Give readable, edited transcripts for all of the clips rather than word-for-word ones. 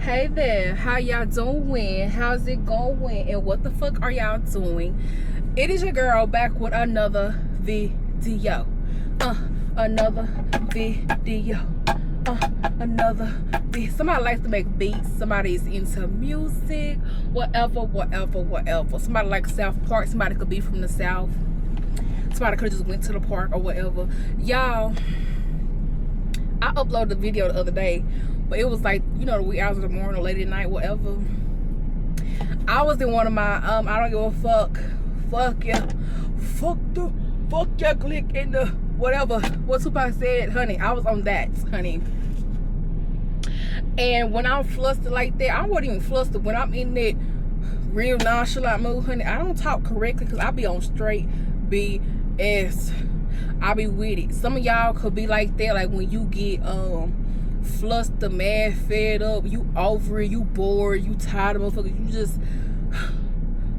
Hey there, how y'all doing? How's it going? And what the fuck are y'all doing? It is your girl back with another video. Another video. Another video. Somebody likes to make beats. Somebody is into music. Whatever. Somebody likes South Park. Somebody could be from the South. Somebody could have just went to the park or whatever. Y'all, I uploaded a video the other day, but it was like, you know, the wee hours of the morning or late at night, whatever. I was in one of my I don't give a fuck yeah click in the whatever what Tupac said, honey. I was on that, honey. And when I'm flustered like that, I wasn't even flustered. When I'm in that real nonchalant mood, honey, I don't talk correctly because I be on straight BS. I be with it. Some of y'all could be like that, like when you get flustered, mad, fed up, you over it, you bored, you tired of motherfuckers, you just,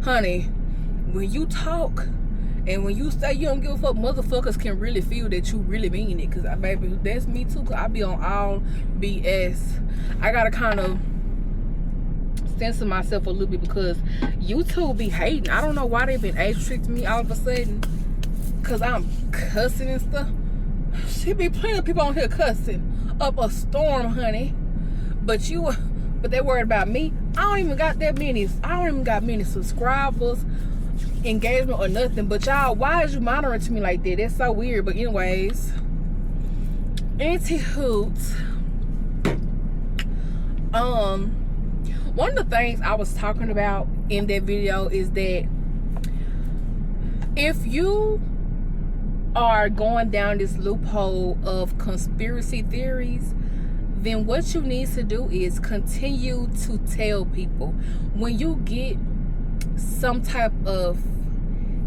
honey, when you talk and when you say you don't give a fuck, motherfuckers can really feel that you really mean it. Cause baby, that's me too. Cause I be on all BS. I gotta kind of censor myself a little bit because YouTube be hating. I don't know why they been age restricting me all of a sudden. Cause I'm cussing and stuff. She be plenty of people on here cussing up a storm, honey. But they worried about me. I don't even got many subscribers, engagement or nothing. But y'all, why is you monitoring to me like that? That's so weird. But anyways, anti-hoots. One of the things I was talking about in that video is that if you are going down this loophole of conspiracy theories, then what you need to do is continue to tell people when you get some type of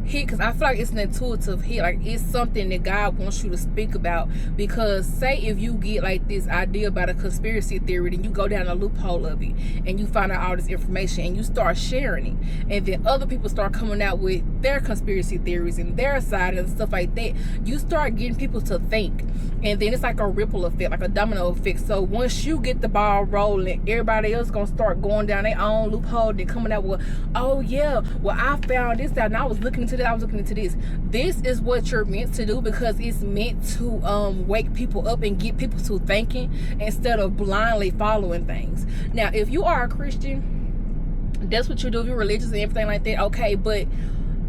hit, because I feel like it's an intuitive hit, like it's something that God wants you to speak about. Because say if you get like this idea about a conspiracy theory, then you go down a loophole of it and you find out all this information and you start sharing it, and then other people start coming out with their conspiracy theories and their side and stuff like that. You start getting people to think, and then it's like a ripple effect, like a domino effect. So once you get the ball rolling, everybody else gonna start going down their own loophole. They're coming out with, oh yeah, well I found this out and I was looking into I was looking into this. This is what you're meant to do, because it's meant to wake people up and get people to thinking instead of blindly following things. Now, if you are a Christian, that's what you do. If you're religious and everything like that, okay. But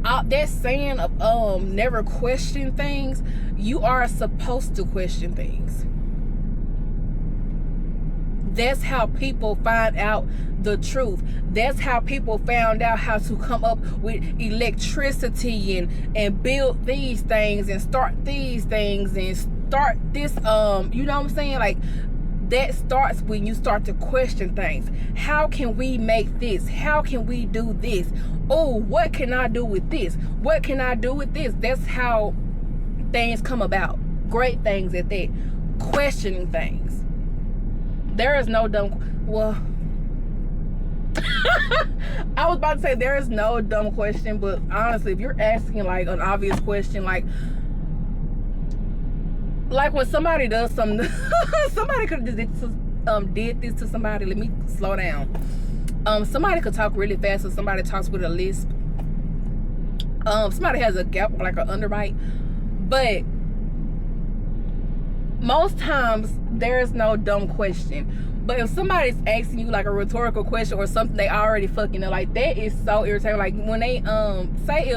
that saying of never question things, you are supposed to question things. That's how people find out the truth. That's how people found out how to come up with electricity and build these things and start these things and start this, you know what I'm saying? Like, that starts when you start to question things. How can we make this? How can we do this? Oh, what can I do with this? What can I do with this? That's how things come about. Great things at that. Questioning things. There is no dumb, well, I was about to say there is no dumb question, but honestly, if you're asking like an obvious question, like when somebody does something, somebody could have did this to somebody. Let me slow down. Somebody could talk really fast, or somebody talks with a lisp. Somebody has a gap, like an underbite, but most times there is no dumb question. But if somebody's asking you like a rhetorical question or something they already fucking know, like, that is so irritating. Like when they say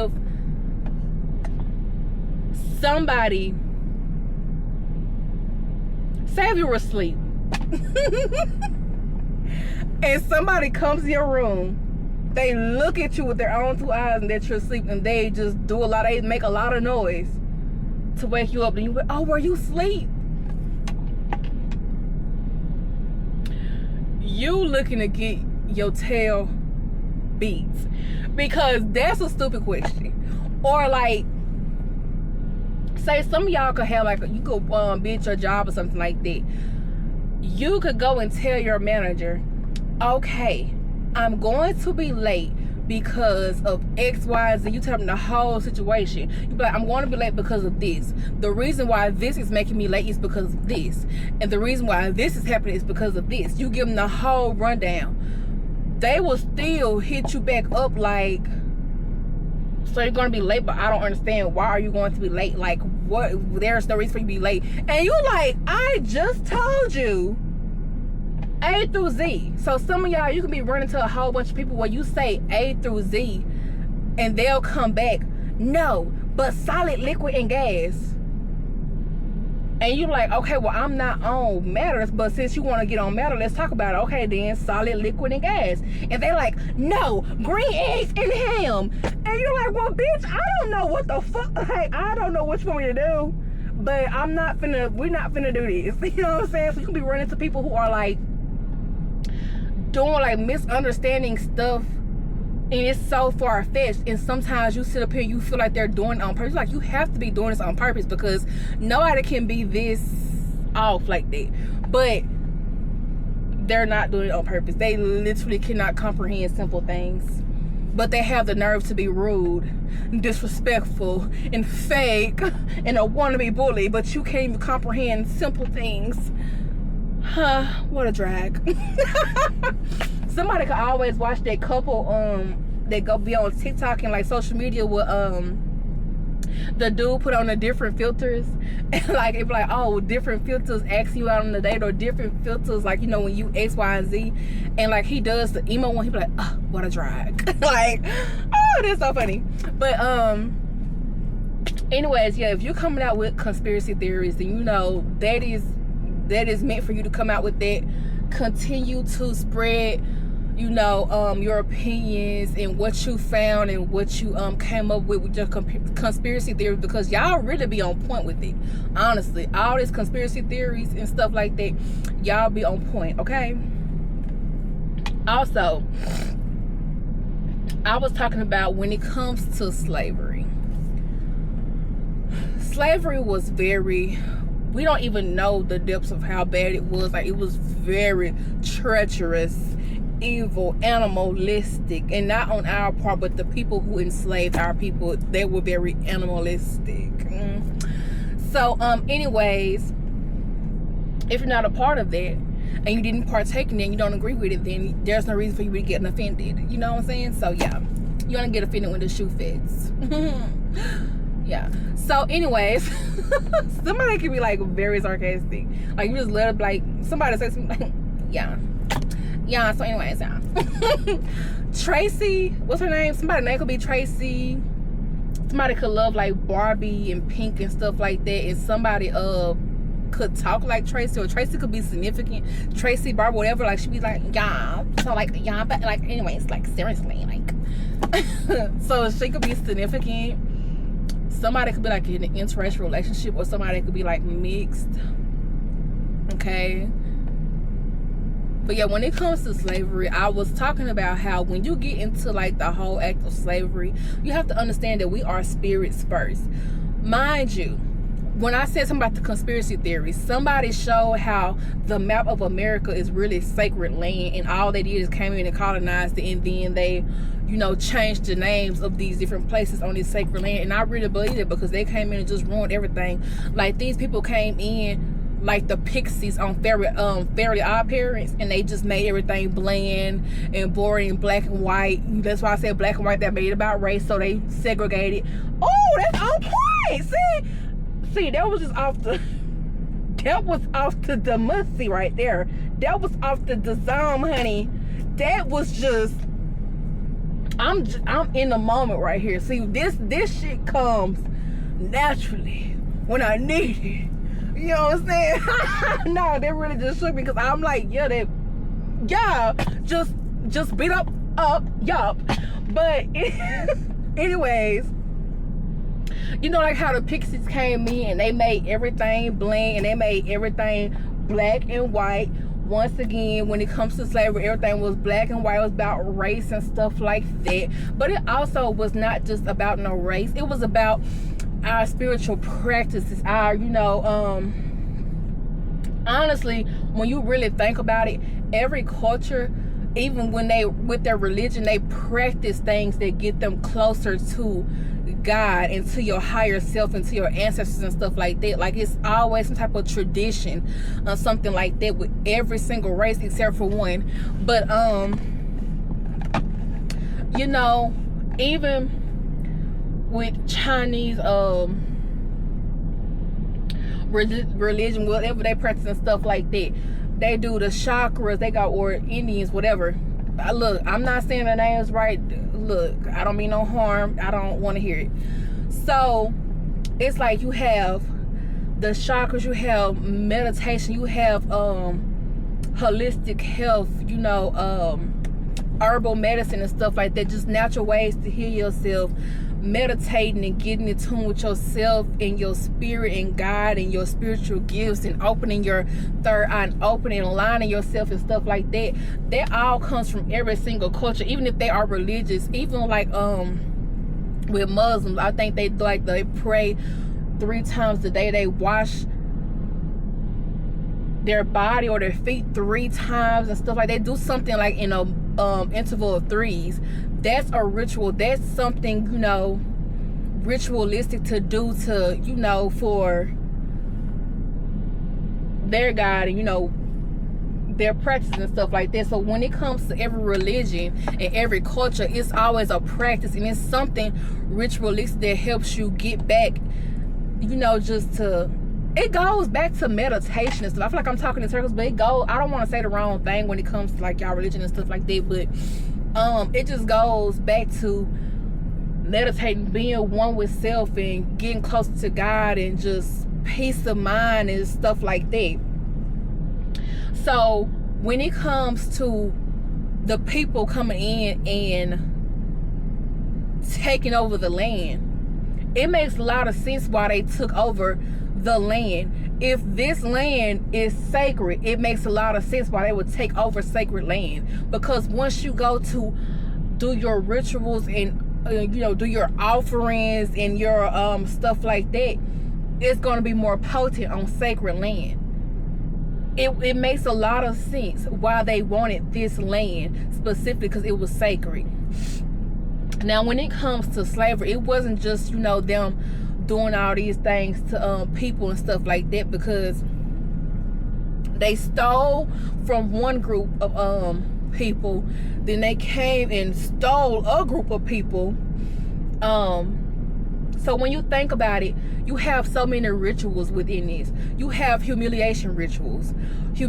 if you were asleep and somebody comes in your room, they look at you with their own two eyes and that you're asleep, and they just they make a lot of noise to wake you up, and you go, oh, were you asleep? You looking to get your tail beat, because that's a stupid question. Or like, say some of y'all could have like you could be at your job or something like that. You could go and tell your manager, okay, I'm going to be late because of X, Y, Z. You tell them the whole situation. You be like, I'm going to be late because of this. The reason why this is making me late is because of this. And the reason why this is happening is because of this. You give them the whole rundown. They will still hit you back up like, so you're going to be late, but I don't understand. Why are you going to be late? Like, what? There's no reason for you to be late. And you like, I just told you A through Z. So some of y'all, you can be running to a whole bunch of people where you say A through Z and they'll come back, no, but solid, liquid, and gas. And you like, okay, well, I'm not on matters, but since you want to get on matter, let's talk about it. Okay, then, solid, liquid, and gas. And they're like, no, green eggs and ham. And you're like, well, bitch, I don't know what the fuck. Hey, I don't know what you want me to do, but we're not finna do this. You know what I'm saying? So you can be running to people who are like doing like misunderstanding stuff, and it's so far-fetched, and sometimes you sit up here, you feel like they're doing it on purpose. Like, you have to be doing this on purpose because nobody can be this off like that. But they're not doing it on purpose. They literally cannot comprehend simple things, but they have the nerve to be rude, disrespectful, and fake, and a wannabe bully, but you can't even comprehend simple things. Huh, what a drag. Somebody could always watch that couple they go be on TikTok and like social media with the dude put on the different filters, and like it be like, oh, different filters ask you out on the date, or different filters, like, you know, when you X, Y, and Z, and like he does the emo one, he be like, oh, what a drag. Like, oh, that's so funny. But anyways, yeah, if you're coming out with conspiracy theories, then you know that is meant for you to come out with that. Continue to spread, you know, your opinions and what you found and what you came up with your conspiracy theories, because y'all really be on point with it. Honestly, all these conspiracy theories and stuff like that, y'all be on point, okay? Also, I was talking about when it comes to slavery. Slavery was very, we don't even know the depths of how bad it was. Like, it was very treacherous, evil, animalistic, and not on our part, but the people who enslaved our people, they were very animalistic. So anyways, if you're not a part of that and you didn't partake in it and you don't agree with it, then there's no reason for you to be getting offended. You know what I'm saying? So yeah, you're gonna get offended when the shoe fits. Yeah. So anyways, somebody can be like very sarcastic. Like, you just let it, like, somebody say something like, yeah. So anyways, yeah. Tracy, what's her name? Somebody's name could be Tracy. Somebody could love like Barbie and Pink and stuff like that, and somebody could talk like Tracy, or Tracy could be significant. Tracy, Barbie, whatever, like she'd be like, yeah. So like, yeah, but like, anyways, like, seriously, like. So she could be significant. Somebody could be like in an interracial relationship, or somebody could be like mixed. Okay. But yeah, when it comes to slavery, I was talking about how when you get into like the whole act of slavery, you have to understand that we are spirits first. Mind you, when I said something about the conspiracy theories, somebody showed how the map of America is really sacred land, and all they did is came in and colonized it, and then they, you know, changed the names of these different places on this sacred land. And I really believe it, because they came in and just ruined everything. Like, these people came in like the Pixies on Fairly Odd Parents, and they just made everything bland and boring and black and white. That's why I said black and white. That made it about race, so they segregated. Oh, that's on point. See, that was just off the musty right there. That was off the design, honey. That was just, I'm in the moment right here. See, this shit comes naturally when I need it. You know what I'm saying? No, that really just shook me, because I'm like, yeah, just beat up, yup. But anyways, you know, like how the Pixies came in and they made everything bland and they made everything black and white. Once again, when it comes to slavery, everything was black and white. It was about race and stuff like that. But it also was not just about no race. It was about our spiritual practices, our, you know, honestly, when you really think about it, every culture even when they with their religion, they practice things that get them closer to God and to your higher self and to your ancestors and stuff like that. Like, it's always some type of tradition or something like that with every single race except for one. But you know, even with Chinese religion, whatever they practice and stuff like that, they do the chakras, they got, or Indians, whatever. Look, I'm not saying the names right. Look, I don't mean no harm. I don't want to hear it. So it's like you have the chakras, you have meditation, you have holistic health, you know, herbal medicine and stuff like that. Just natural ways to heal yourself, meditating and getting in tune with yourself and your spirit and God and your spiritual gifts, and opening your third eye and opening and aligning yourself and stuff like that. That all comes from every single culture, even if they are religious. Even like with Muslims, I think they pray 3 times a day. They wash their body or their feet 3 times and stuff like that. They do something like in a interval of 3s. That's a ritual. That's something, you know, ritualistic to do, to, you know, for their God and, you know, their practice and stuff like that. So when it comes to every religion and every culture, it's always a practice, and it's something ritualistic that helps you get back, you know, just to, it goes back to meditation and stuff. I feel like I'm talking in circles, but it goes, I don't want to say the wrong thing when it comes to like y'all religion and stuff like that, but it just goes back to meditating, being one with self and getting closer to God, and just peace of mind and stuff like that. So when it comes to the people coming in and taking over the land, it makes a lot of sense why they took over the land. If this land is sacred, it makes a lot of sense why they would take over sacred land. Because once you go to do your rituals and you know, do your offerings and your stuff like that, it's going to be more potent on sacred land. It makes a lot of sense why they wanted this land specifically, because it was sacred. Now when it comes to slavery, it wasn't just, you know, them doing all these things to people and stuff like that, because they stole from one group of people, then they came and stole a group of people. So when you think about it, you have so many rituals within this. You have humiliation rituals. You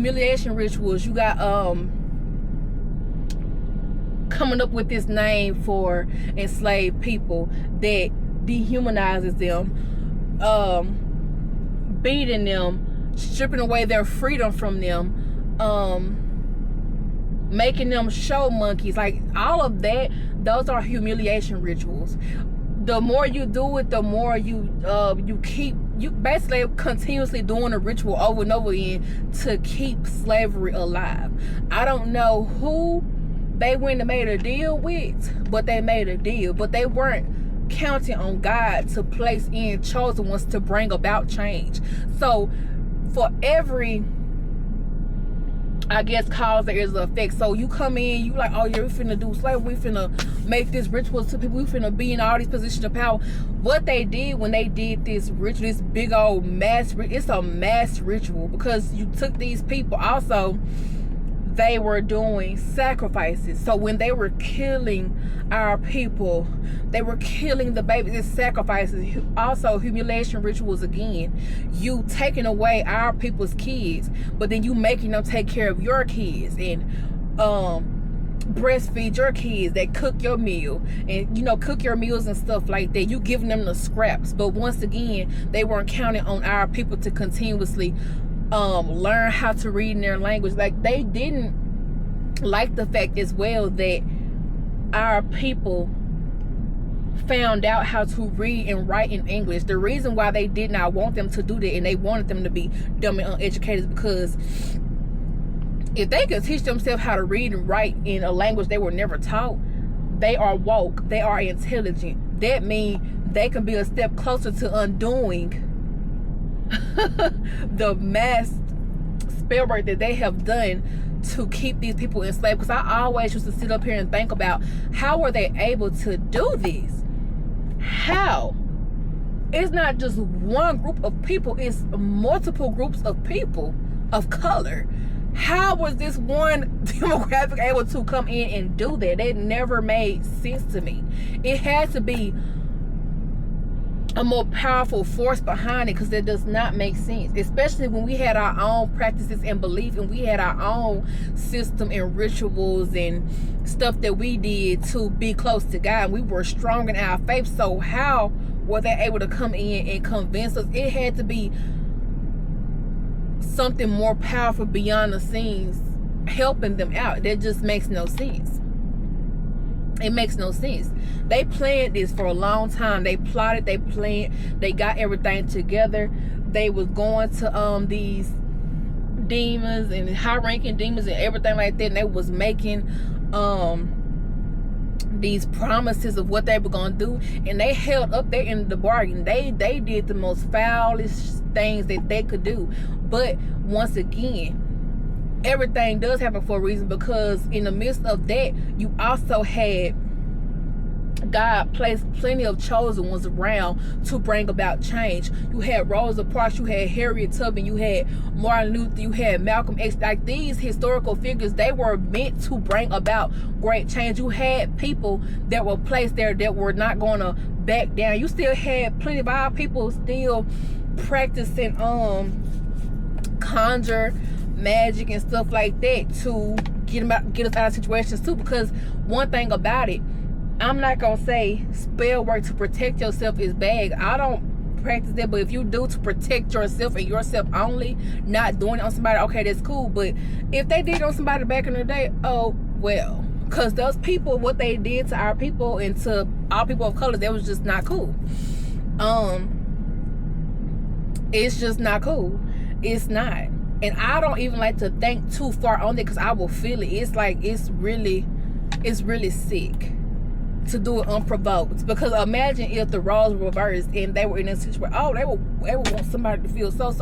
got coming up with this name for enslaved people that dehumanizes them, beating them, stripping away their freedom from them, making them show monkeys, like all of that. Those are humiliation rituals. The more you do it, the more you basically continuously doing a ritual over and over again to keep slavery alive. I don't know who they went and made a deal with, but they made a deal. But they weren't counting on God to place in chosen ones to bring about change. So for every, I guess, cause there is an effect. So you come in, you like, oh yeah, we finna do slavery, we finna make this ritual to people, we finna be in all these positions of power. What they did when they did this ritual, this big old mass, it's a mass ritual, because you took these people, also they were doing sacrifices. So when they were killing our people, they were killing the babies. It's sacrifices. Also humiliation rituals again. You taking away our people's kids, but then you making them take care of your kids and breastfeed your kids, that cook your meal and, you know, cook your meals and stuff like that. You giving them the scraps. But once again, they weren't counting on our people to continuously learn how to read in their language. Like, they didn't like the fact as well that our people found out how to read and write in English. The reason why they did not want them to do that, and they wanted them to be dumb and uneducated, because if they could teach themselves how to read and write in a language they were never taught, they are woke, they are intelligent. That means they can be a step closer to undoing the mass spell work that they have done to keep these people enslaved. Because I always used to sit up here and think about, how were they able to do this? How? It's not just one group of people, it's multiple groups of people of color. How was this one demographic able to come in and do that? It never made sense to me. It had to be a more powerful force behind it, because it does not make sense, especially when we had our own practices and belief, and we had our own system and rituals and stuff that we did to be close to God, and we were strong in our faith. So how were they able to come in and convince us? It had to be something more powerful beyond the scenes helping them out. That just makes no sense. It makes no sense. They planned this for a long time. They plotted, they planned, they got everything together. They was going to these demons and high-ranking demons and everything like that, and they was making these promises of what they were gonna do, and they held up their end of the bargain. They did the most foulest things that they could do. But once again, everything does happen for a reason, because in the midst of that, you also had God placed plenty of chosen ones around to bring about change. You had Rosa Parks, you had Harriet Tubman, you had Martin Luther, you had Malcolm X. Like, these historical figures, they were meant to bring about great change. You had people that were placed there that were not going to back down. You still had plenty of our people still practicing conjure magic and stuff like that to get us out of situations too. Because one thing about it, I'm not gonna say spell work to protect yourself is bad. I don't practice that, but if you do to protect yourself and yourself only, not doing it on somebody, okay, that's cool. But if they did it on somebody back in the day, oh well, because those people, what they did to our people and to all people of color, that was just not cool. It's just not cool. It's not. And I don't even like to think too far on it, because I will feel it. It's like, it's really sick to do it unprovoked. Because imagine if the roles were reversed and they were in a situation, oh, they would want somebody to feel so.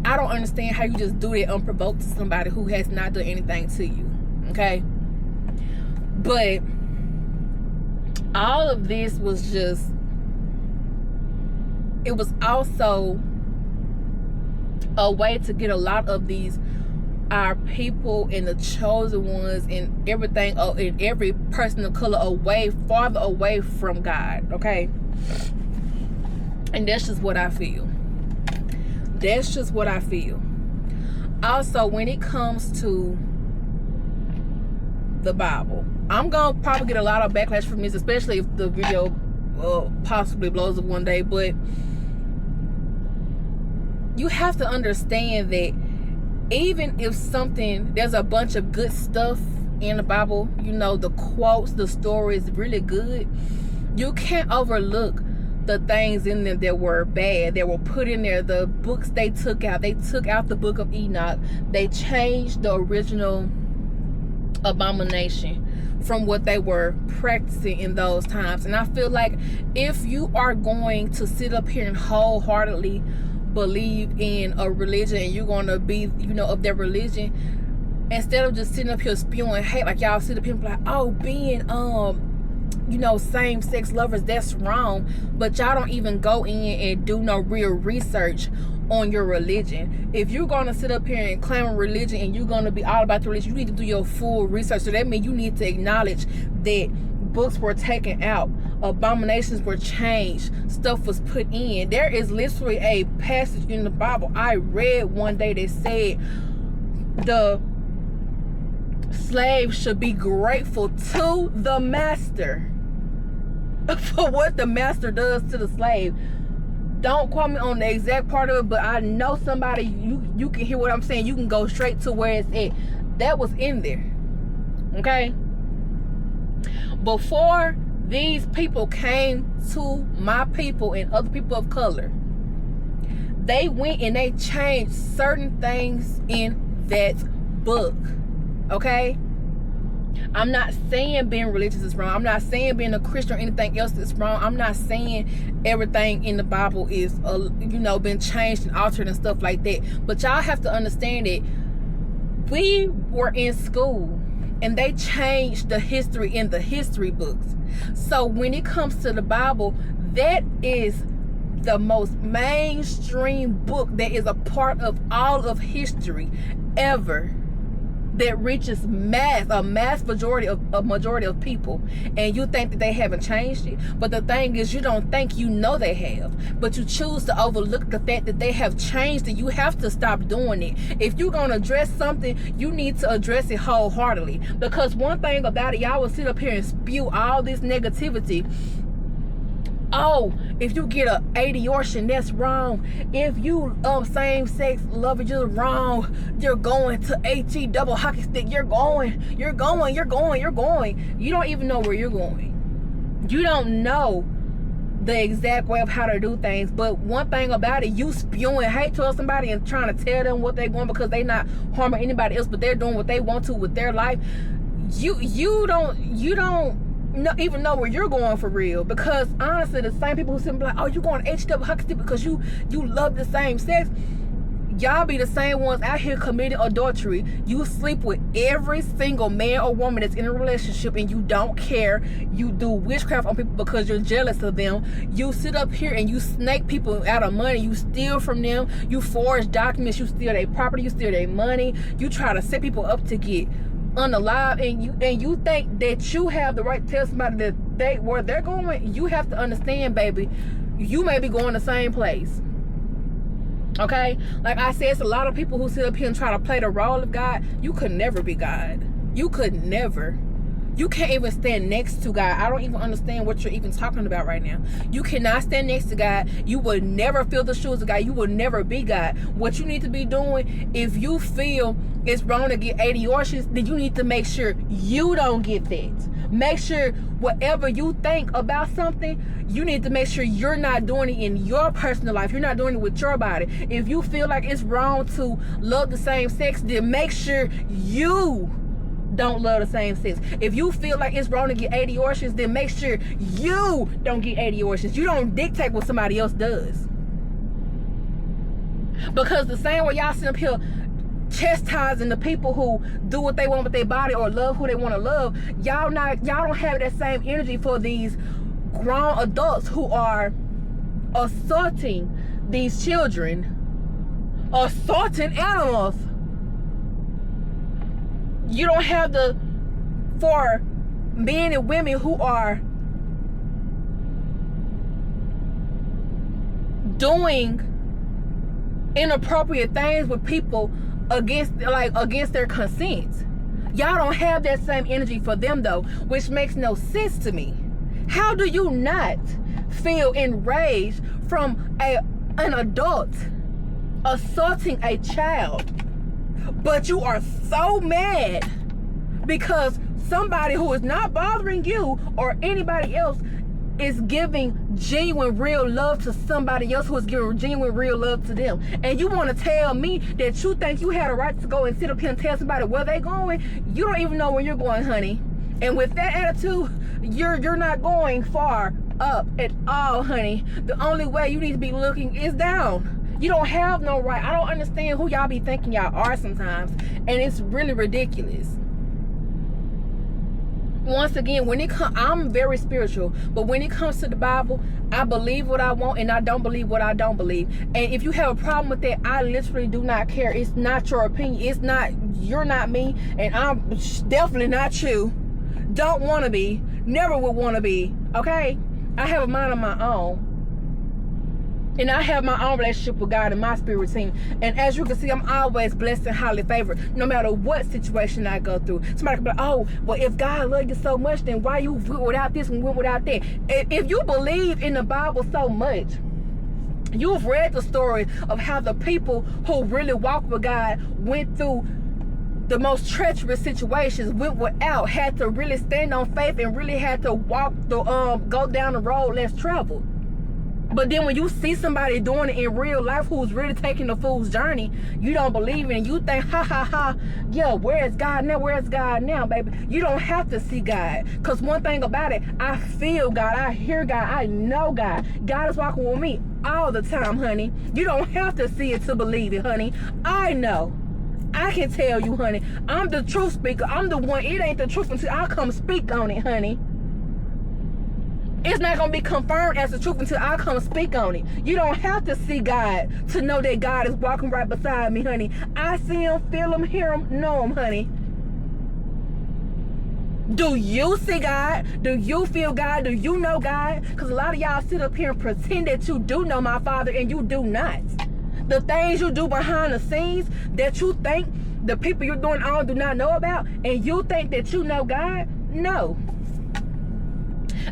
I don't understand how you just do that unprovoked to somebody who has not done anything to you. Okay? But all of this was just, it was also a way to get a lot of these, our people and the chosen ones and everything, and every person of color farther away from God. Okay? And that's just what I feel. That's just what I feel. Also, when it comes to the Bible, I'm gonna probably get a lot of backlash from this, especially if the video possibly blows up one day. But you have to understand that even if there's a bunch of good stuff in the Bible, you know, the quotes, the stories really good, you can't overlook the things in them that were bad, that were put in there. The books they took out the book of Enoch. They changed the original abomination from what they were practicing in those times. And I feel like if you are going to sit up here and wholeheartedly believe in a religion, and you're going to be, you know, of their religion, instead of just sitting up here spewing hate, like y'all sit up here and be like, oh, being you know, same-sex lovers, that's wrong. But y'all don't even go in and do no real research on your religion. If you're going to sit up here and claim a religion and you're going to be all about the religion, you need to do your full research. So that means you need to acknowledge that books were taken out, abominations were changed, stuff was put in. There is literally a passage in the Bible I read one day that said the slave should be grateful to the master for what the master does to the slave. Don't quote me on the exact part of it, but I know somebody, you can hear what I'm saying. You can go straight to where it's at. That was in there. Okay? Before these people came to my people and other people of color, they went and they changed certain things in that book. Okay? I'm not saying being religious is wrong. I'm not saying being a Christian or anything else is wrong. I'm not saying everything in the Bible is, you know, been changed and altered and stuff like that. But y'all have to understand that We were in school and they changed the history in the history books. So when it comes to the Bible, that is the most mainstream book that is a part of all of history ever, that reaches a mass majority of people. And you think that they haven't changed it, but the thing is, you don't think you know they have, but you choose to overlook the fact that they have changed, and you have to stop doing it. If you're gonna address something, you need to address it wholeheartedly. Because one thing about it, y'all will sit up here and spew all this negativity. Oh, if you get a abortion, that's wrong. If you same-sex love is just wrong. You're going to HE double hockey stick. You're going. You don't even know where you're going. You don't know the exact way of how to do things. But one thing about it, you spewing hate towards somebody and trying to tell them what they want because they not harming anybody else, but they're doing what they want to with their life. You don't even know where you're going for real. Because honestly, the same people who sit and be like, oh, you going to HW hockey stick because you love the same sex, y'all be the same ones out here committing adultery. You sleep with every single man or woman that's in a relationship and you don't care. You do witchcraft on people because you're jealous of them. You sit up here and you snake people out of money. You steal from them. You forge documents. You steal their property. You steal their money. You try to set people up to get unalive, and you think that you have the right to tell somebody that where they're going. You have to understand, baby, you may be going the same place. Okay, like I said, it's a lot of people who sit up here and try to play the role of God. You could never be God. You could never. You can't even stand next to God. I don't even understand what you're even talking about right now. You cannot stand next to God. You will never feel the shoes of God. You will never be God. What you need to be doing, if you feel it's wrong to get abortions, then you need to make sure you don't get that. Make sure whatever you think about something, you need to make sure you're not doing it in your personal life. You're not doing it with your body. If you feel like it's wrong to love the same sex, then make sure you don't love the same sex. If you feel like it's wrong to get abortions, then make sure you don't get abortions. You don't dictate what somebody else does. Because the same way y'all sit up here chastising the people who do what they want with their body or love who they want to love, y'all don't have that same energy for these grown adults who are assaulting these children, assaulting animals. You don't have for men and women who are doing inappropriate things with people against their consent. Y'all don't have that same energy for them though, which makes no sense to me. How do you not feel enraged from an adult assaulting a child, but you are so mad because somebody who is not bothering you or anybody else is giving genuine real love to somebody else who is giving genuine real love to them? And you want to tell me that you think you had a right to go and sit up here and tell somebody where they going? You don't even know where you're going, honey. And with that attitude, you're not going far up at all, honey. The only way you need to be looking is down. You don't have no right. I don't understand who y'all be thinking y'all are sometimes, and it's really ridiculous. Once again, I'm very spiritual, but when it comes to the Bible, I believe what I want and I don't believe what I don't believe. And if you have a problem with that, I literally do not care. It's not your opinion. You're not me, and I'm definitely not you. Don't want to be, never would want to be, okay? I have a mind of my own. And I have my own relationship with God and my spirit team. And as you can see, I'm always blessed and highly favored, no matter what situation I go through. Somebody can be like, oh, well, if God loved you so much, then why you went without this and went without that? If you believe in the Bible so much, you've read the story of how the people who really walk with God went through the most treacherous situations, went without, had to really stand on faith and really had to go down the road less traveled. But then when you see somebody doing it in real life who's really taking the fool's journey, you don't believe it and you think, ha ha ha, yeah, where's God now? Where's God now, baby? You don't have to see God. Because one thing about it, I feel God, I hear God, I know God. God is walking with me all the time, honey. You don't have to see it to believe it, honey. I know I can tell you, honey. I'm the truth speaker. I'm the one. It ain't the truth until I come speak on it, honey. It's not going to be confirmed as the truth until I come speak on it. You don't have to see God to know that God is walking right beside me, honey. I see him, feel him, hear him, know him, honey. Do you see God? Do you feel God? Do you know God? Because a lot of y'all sit up here and pretend that you do know my Father, and you do not. The things you do behind the scenes that you think the people you're doing all do not know about, and you think that you know God? No.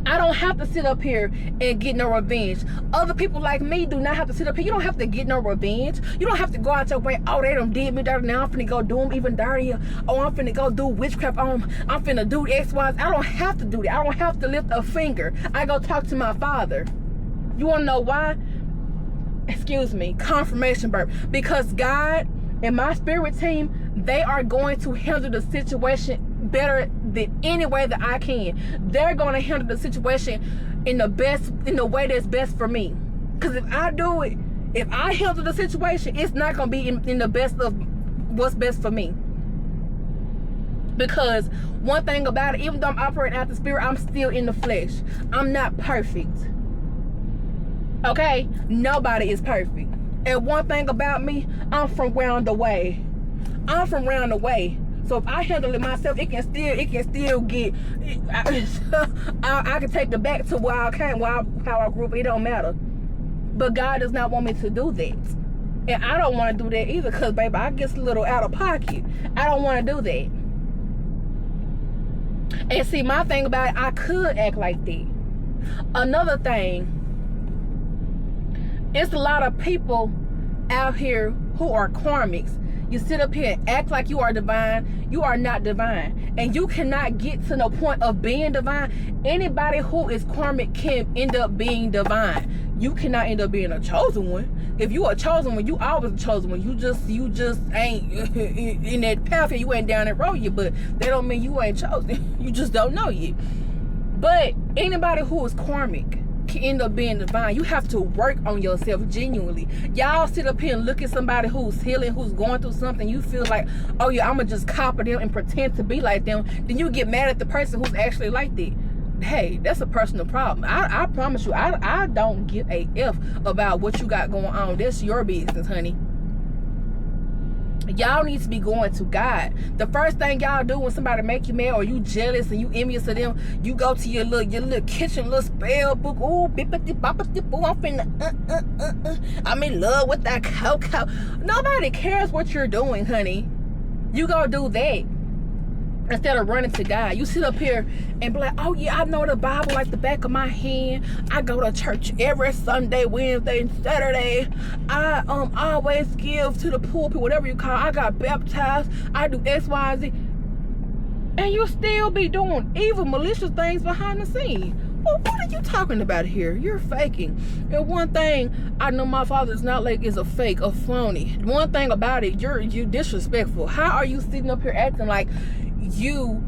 I don't have to sit up here and get no revenge. Other people like me do not have to sit up here. You don't have to get no revenge. You don't have to go out your way. Oh, they done did me dirty. Now I'm finna go do them even dirtier. Oh, I'm finna go do witchcraft. I'm finna do X, Y. I don't have to do that. I don't have to lift a finger. I go talk to my Father. You wanna know why? Excuse me, confirmation burp. Because God and my spirit team, they are going to handle the situation better than any way that I can. They're going to handle the situation in the way that's best for me. Because if I do it, if I handle the situation, it's not going to be in the best of what's best for me. Because one thing about it, even though I'm operating out the spirit, I'm still in the flesh. I'm not perfect. Okay? Nobody is perfect. And one thing about me, I'm from round the way. I'm from round the way. So if I handle it myself, it can still get. I can take it back to where I came, how I grew up. It don't matter. But God does not want me to do that, and I don't want to do that either. Cause baby, I get a little out of pocket. I don't want to do that. And see, my thing about it, I could act like that. Another thing, it's a lot of people out here who are karmics. You sit up here and act like you are divine. You are not divine. And you cannot get to the point of being divine. Anybody who is karmic can end up being divine. You cannot end up being a chosen one. If you are a chosen one, you always a chosen one. You just ain't in that path yet. You ain't down that road yet. But that don't mean you ain't chosen. You just don't know yet. But anybody who is karmic can end up being divine. You have to work on yourself genuinely. Y'all sit up here and look at somebody who's healing, who's going through something. You feel like, oh yeah, I'm gonna just copy them and pretend to be like them. Then you get mad at the person who's actually like that. Hey, that's a personal problem. I promise you, I don't give a F about what you got going on. That's your business, honey. Y'all need to be going to God. The first thing y'all do when somebody make you mad or you jealous and you envious of them, you go to your little kitchen, little spell book. Ooh, bippity boppity boo, I'm in love with that cocoa. Nobody cares what you're doing, honey. You go do that instead of running to God. You sit up here and be like, oh yeah, I know the Bible like the back of my hand. I go to church every Sunday, Wednesday, and Saturday. I always give to the pulpit, whatever you call it. I got baptized. I do X, Y, and Z. And you still be doing evil, malicious things behind the scene. Well, what are you talking about here? You're faking. And one thing I know my father's not like is a fake, a phony. One thing about it, you're disrespectful. How are you sitting up here acting like you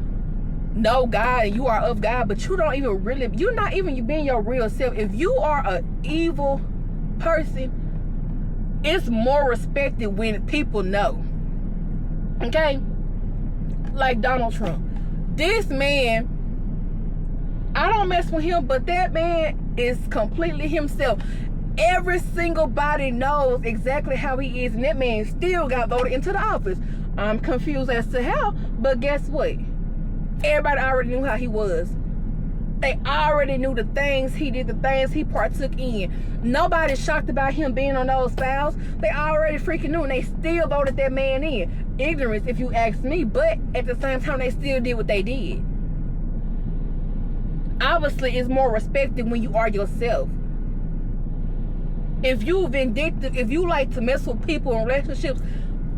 know God and you are of God, but you don't even really, you're not even being your real self. If you are an evil person, it's more respected when people know. Okay? Like Donald Trump. This man, I don't mess with him, but that man is completely himself. Every single body knows exactly how he is, and that man still got voted into the office. I'm confused as to how, but guess what? Everybody already knew how he was. They already knew the things he did, the things he partook in. Nobody's shocked about him being on those files. They already freaking knew, and they still voted that man in. Ignorance, if you ask me, but at the same time, they still did what they did. Obviously, it's more respected when you are yourself. If you vindictive, if you like to mess with people in relationships,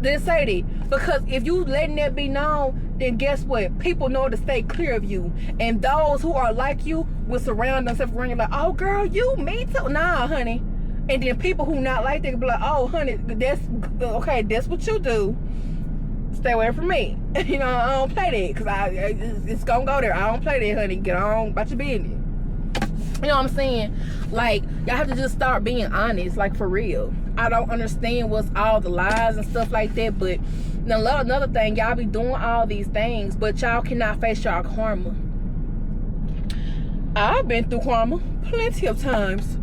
then say that. Because if you letting that be known, then guess what? People know to stay clear of you. And those who are like you will surround themselves around you like, oh girl, you, me too. Nah, honey. And then people who not like that be like, oh honey, that's okay, that's what you do. Stay away from me. You know, I don't play that. Because it's gonna go there. I don't play that, honey. Get on about your business. You know what I'm saying? Like, y'all have to just start being honest, like for real. I don't understand what's all the lies and stuff like that, but Now, another thing, y'all be doing all these things, but y'all cannot face y'all karma. I've been through karma plenty of times.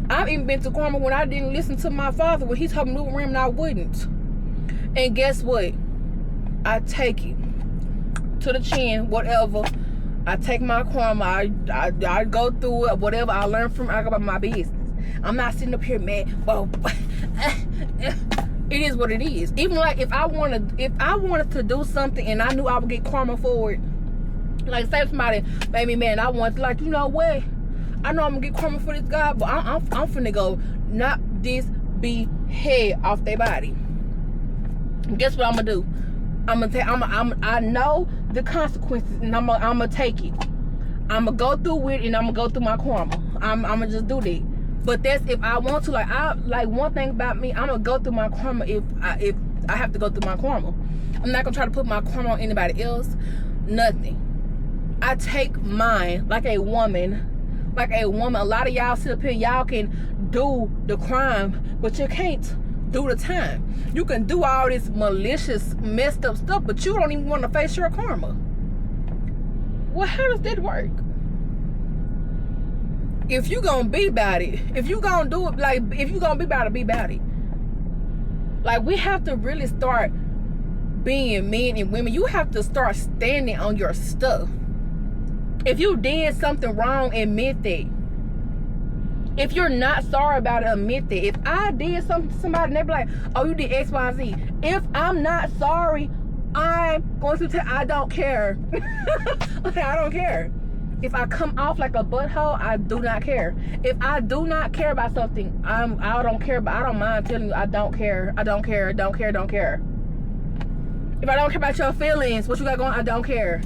I've even been through karma when I didn't listen to my father when he told me to move around and I wouldn't. And guess what? I take it to the chin, whatever. I take my karma. I go through it, whatever I learn from. I go about my business. I'm not sitting up here, man. Well, it is what it is. Even like if I wanted to do something and I knew I would get karma for it. Like say somebody made me mad, I want to, like, you know what? I know I'm gonna get karma for this guy, but I'm finna go knock this head off their body. Guess what I'm gonna do? I know the consequences, and I'm gonna take it. I'm gonna go through it, and I'm gonna go through my karma. I'm gonna just do that. But that's if I want to. Like one thing about me, I'm gonna go through my karma if I have to go through my karma. I'm not gonna try to put my karma on anybody else. Nothing. I take mine like a woman. A lot of y'all sit up here, y'all can do the crime, but you can't do the time. You can do all this malicious, messed up stuff, but you don't even want to face your karma. Well, how does that work? If you gonna be about it, if you gonna do it, like, if you gonna be about it, be about it. Like, we have to really start being men and women. You have to start standing on your stuff. If you did something wrong, admit that. If you're not sorry about it, admit that. If I did something to somebody and they be like, oh, you did X, Y, Z. If I'm not sorry, I'm going to tell, I don't care. I don't care. If I come off like a butthole, I do not care. If I do not care about something, I don't care, but I don't mind telling you I don't care. I don't care, don't care, don't care. If I don't care about your feelings, what you got going, I don't care.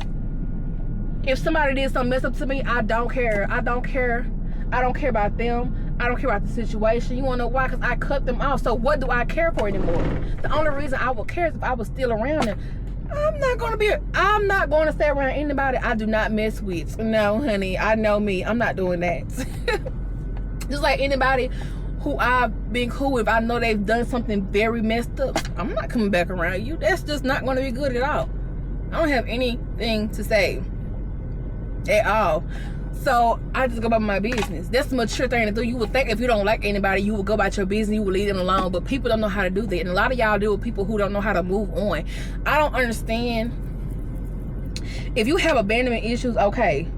If somebody did something messed up to me, I don't care. I don't care. I don't care about them. I don't care about the situation. You wanna know why? Because I cut them off. So what do I care for anymore? The only reason I would care is if I was still around them. I'm not going to stay around anybody I do not mess with. No, honey, I know me. I'm not doing that. Just like anybody who I've been cool with, I know they've done something very messed up, I'm not coming back around you. That's just not going to be good at all. I don't have anything to say at all. So I just go about my business. That's a mature thing to do. You would think if you don't like anybody, you would go about your business, you would leave them alone. But people don't know how to do that. And a lot of y'all deal with people who don't know how to move on. I don't understand. If you have abandonment issues, okay.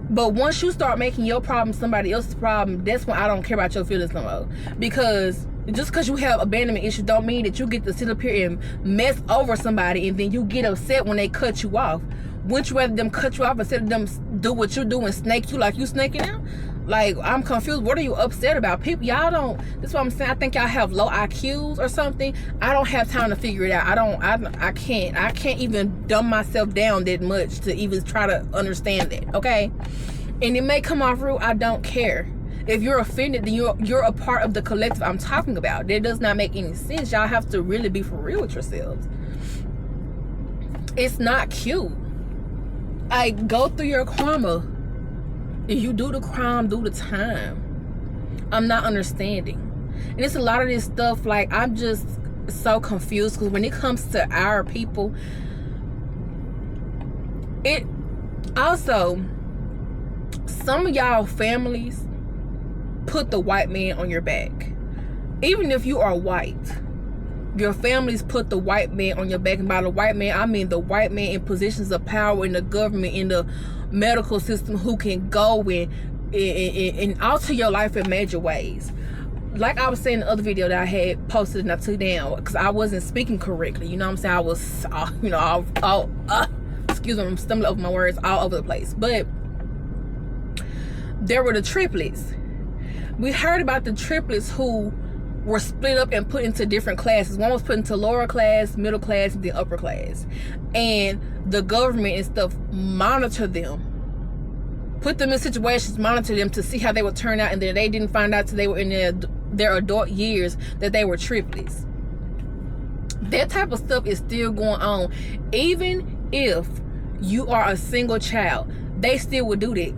But once you start making your problem somebody else's problem, that's when I don't care about your feelings no more. Because just because you have abandonment issues don't mean that you get to sit up here and mess over somebody and then you get upset when they cut you off. Wouldn't you rather them cut you off instead of them do what you do and snake you like you snaking them? Like, I'm confused. What are you upset about? People, y'all don't, that's what I'm saying. I think y'all have low IQs or something. I don't have time to figure it out. I can't even dumb myself down that much to even try to understand that, okay? And it may come off rude. I don't care. If you're offended, then you're a part of the collective I'm talking about. That does not make any sense. Y'all have to really be for real with yourselves. It's not cute. Like, go through your karma. If you do the crime, do the time. I'm not understanding. And it's a lot of this stuff, like, I'm just so confused because when it comes to our people, it also, some of y'all families put the white man on your back. Even if you are white, your families put the white man on your back. And by the white man, I mean the white man in positions of power in the government, in the medical system, who can go and alter your life in major ways. Like I was saying in the other video that I had posted and I took down because I wasn't speaking correctly. You know what I'm saying? I was, excuse me, I'm stumbling over my words all over the place. But there were the triplets. We heard about the triplets who were split up and put into different classes. One was put into lower class, middle class, and then upper class. And the government and stuff monitor them, put them in situations, monitor them to see how they would turn out, and then they didn't find out till they were in their adult years that they were triplets. That type of stuff is still going on. Even if you are a single child, they still would do that.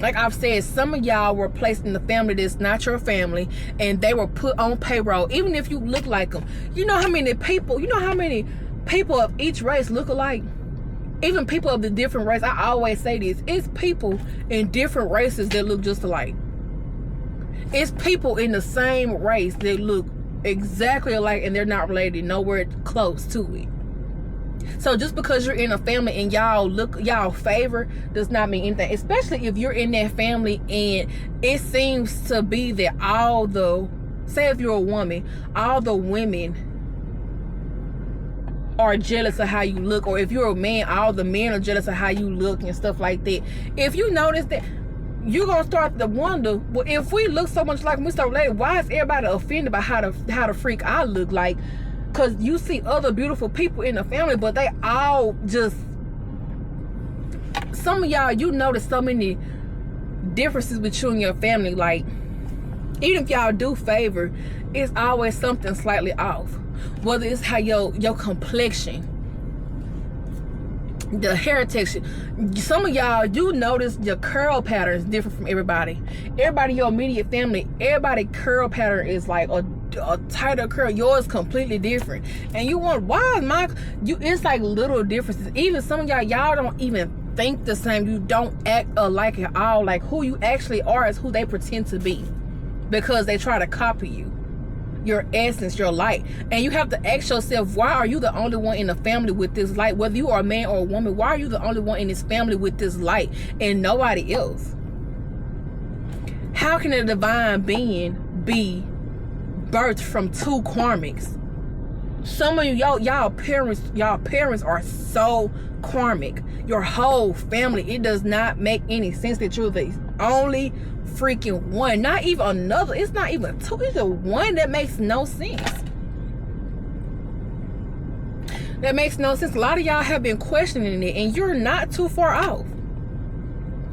Like I've said, some of y'all were placed in the family that's not your family, and they were put on payroll. Even if you look like them, you know how many people of each race look alike? Even people of the different race. I always say this: it's people in different races that look just alike. It's people in the same race that look exactly alike, and they're not related nowhere close to it. So just because you're in a family and y'all favor does not mean anything, especially if you're in that family and it seems to be that say if you're a woman, all the women are jealous of how you look, or if you're a man, all the men are jealous of how you look and stuff like that. If you notice that, you're gonna start to wonder, well, if we look so much like Mr. Related, why is everybody offended by how the freak I look like? Because you see other beautiful people in the family, but they all just, some of y'all, you notice so many differences between your family. Like, even if y'all do favor, it's always something slightly off. Whether it's how your complexion, the hair texture. Some of y'all, you notice your curl pattern is different from everybody. Everybody in your immediate family, everybody curl pattern is like a tighter curl. Yours completely different, and you want, why is it's like little differences. Even some of y'all don't even think the same. You don't act alike at all. Like, who you actually are is who they pretend to be, because they try to copy you, your essence, your light. And you have to ask yourself, why are you the only one in the family with this light? Whether you are a man or a woman, why are you the only one in this family with this light and nobody else? How can a divine being be birthed from two karmics? Some of y'all parents are so karmic. Your whole family, it does not make any sense that you're the only freaking one. Not even another. It's not even two. It's the one that makes no sense. That makes no sense. A lot of y'all have been questioning it, and you're not too far off.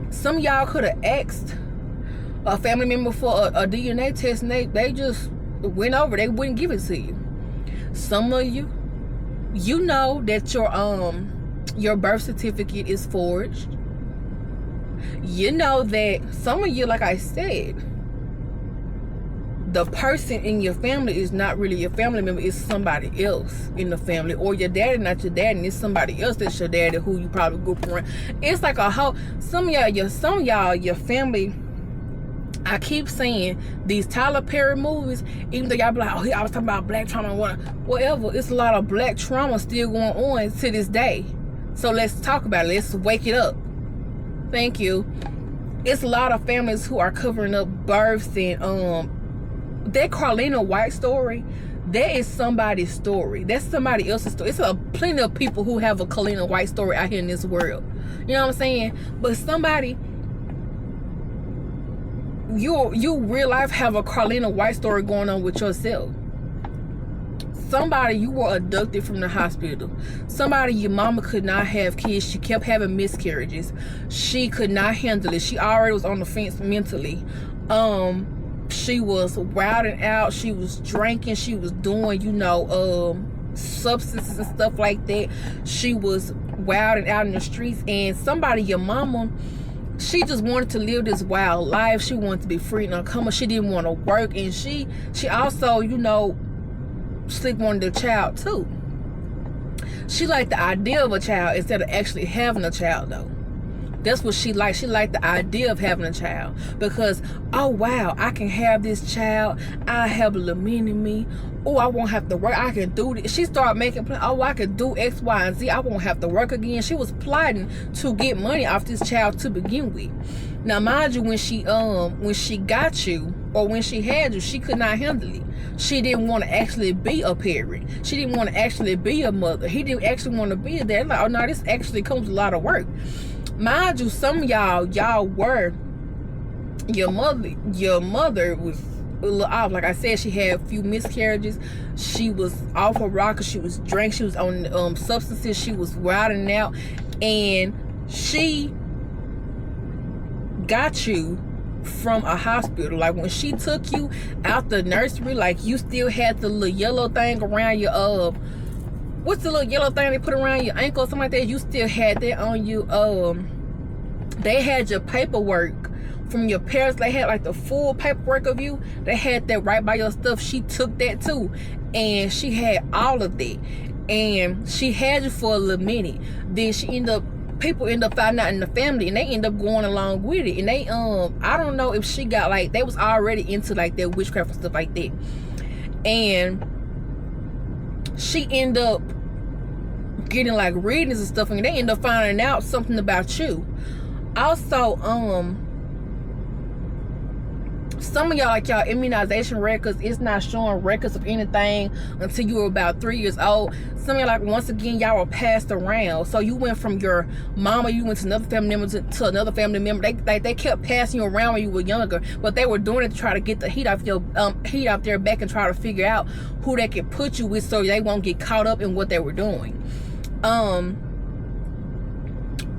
Some of y'all could have asked a family member for a DNA test, and they just went over. They wouldn't give it to you. Some of you, you know that your birth certificate is forged. You know that some of you, like I said, the person in your family is not really your family member. It's somebody else in the family, or your daddy not your daddy, and it's somebody else that's your daddy who you probably grew up around. It's like a whole, some of y'all, your family. I keep saying these Tyler Perry movies, even though y'all be like, oh, I was talking about black trauma, whatever. It's a lot of black trauma still going on to this day. So let's talk about it. Let's wake it up. Thank you. It's a lot of families who are covering up births, and that Carlina White story, that is somebody's story. That's somebody else's story. It's plenty of people who have a Carlina White story out here in this world. You know what I'm saying? But somebody, you real life have a Carlina White story going on with yourself. Somebody, you were abducted from the hospital. Somebody, your mama could not have kids. She kept having miscarriages. She could not handle it. She already was on the fence mentally. She was wilding out. She was drinking. She was doing, substances and stuff like that. She was wilding out in the streets. And somebody, your mama, she just wanted to live this wild life. She wanted to be free and uncomfortable. She didn't want to work. And she also, Slick wanted a child too. She liked the idea of a child instead of actually having a child, though. That's what she liked. She liked the idea of having a child, because, oh wow, I can have this child. I have a little mini me. Oh, I won't have to work. I can do this. She started making plans. Oh, I could do X, Y, and Z. I won't have to work again. She was plotting to get money off this child to begin with. Now, mind you, when she got you, or when she had you, she could not handle it. She didn't want to actually be a parent. She didn't want to actually be a mother. He didn't actually want to be a dad. Like, oh no, this actually comes with a lot of work. Mind you, some of y'all were, your mother was a little off. Like I said, she had a few miscarriages. She was off her rocker. She was drank. She was on substances. She was wilding out, and she got you from a hospital. Like, when she took you out the nursery, like, you still had the little yellow thing around your what's the little yellow thing they put around your ankle or something like that? You still had that on you. They had your paperwork from your parents. They had like the full paperwork of you. They had that right by your stuff. She took that too, and she had all of that, and she had you for a little minute. Then people end up finding out in the family, and they end up going along with it. And they I don't know if she got like, they was already into like that witchcraft and stuff like that, and she end up getting like readings and stuff, and they end up finding out something about you. Also, some of y'all, like y'all immunization records, it's not showing records of anything until you were about 3 years old. Some of y'all, like, once again, y'all were passed around. So you went from your mama, you went to another family member to another family member. They kept passing you around when you were younger, but they were doing it to try to get the heat off their back and try to figure out who they could put you with so they won't get caught up in what they were doing.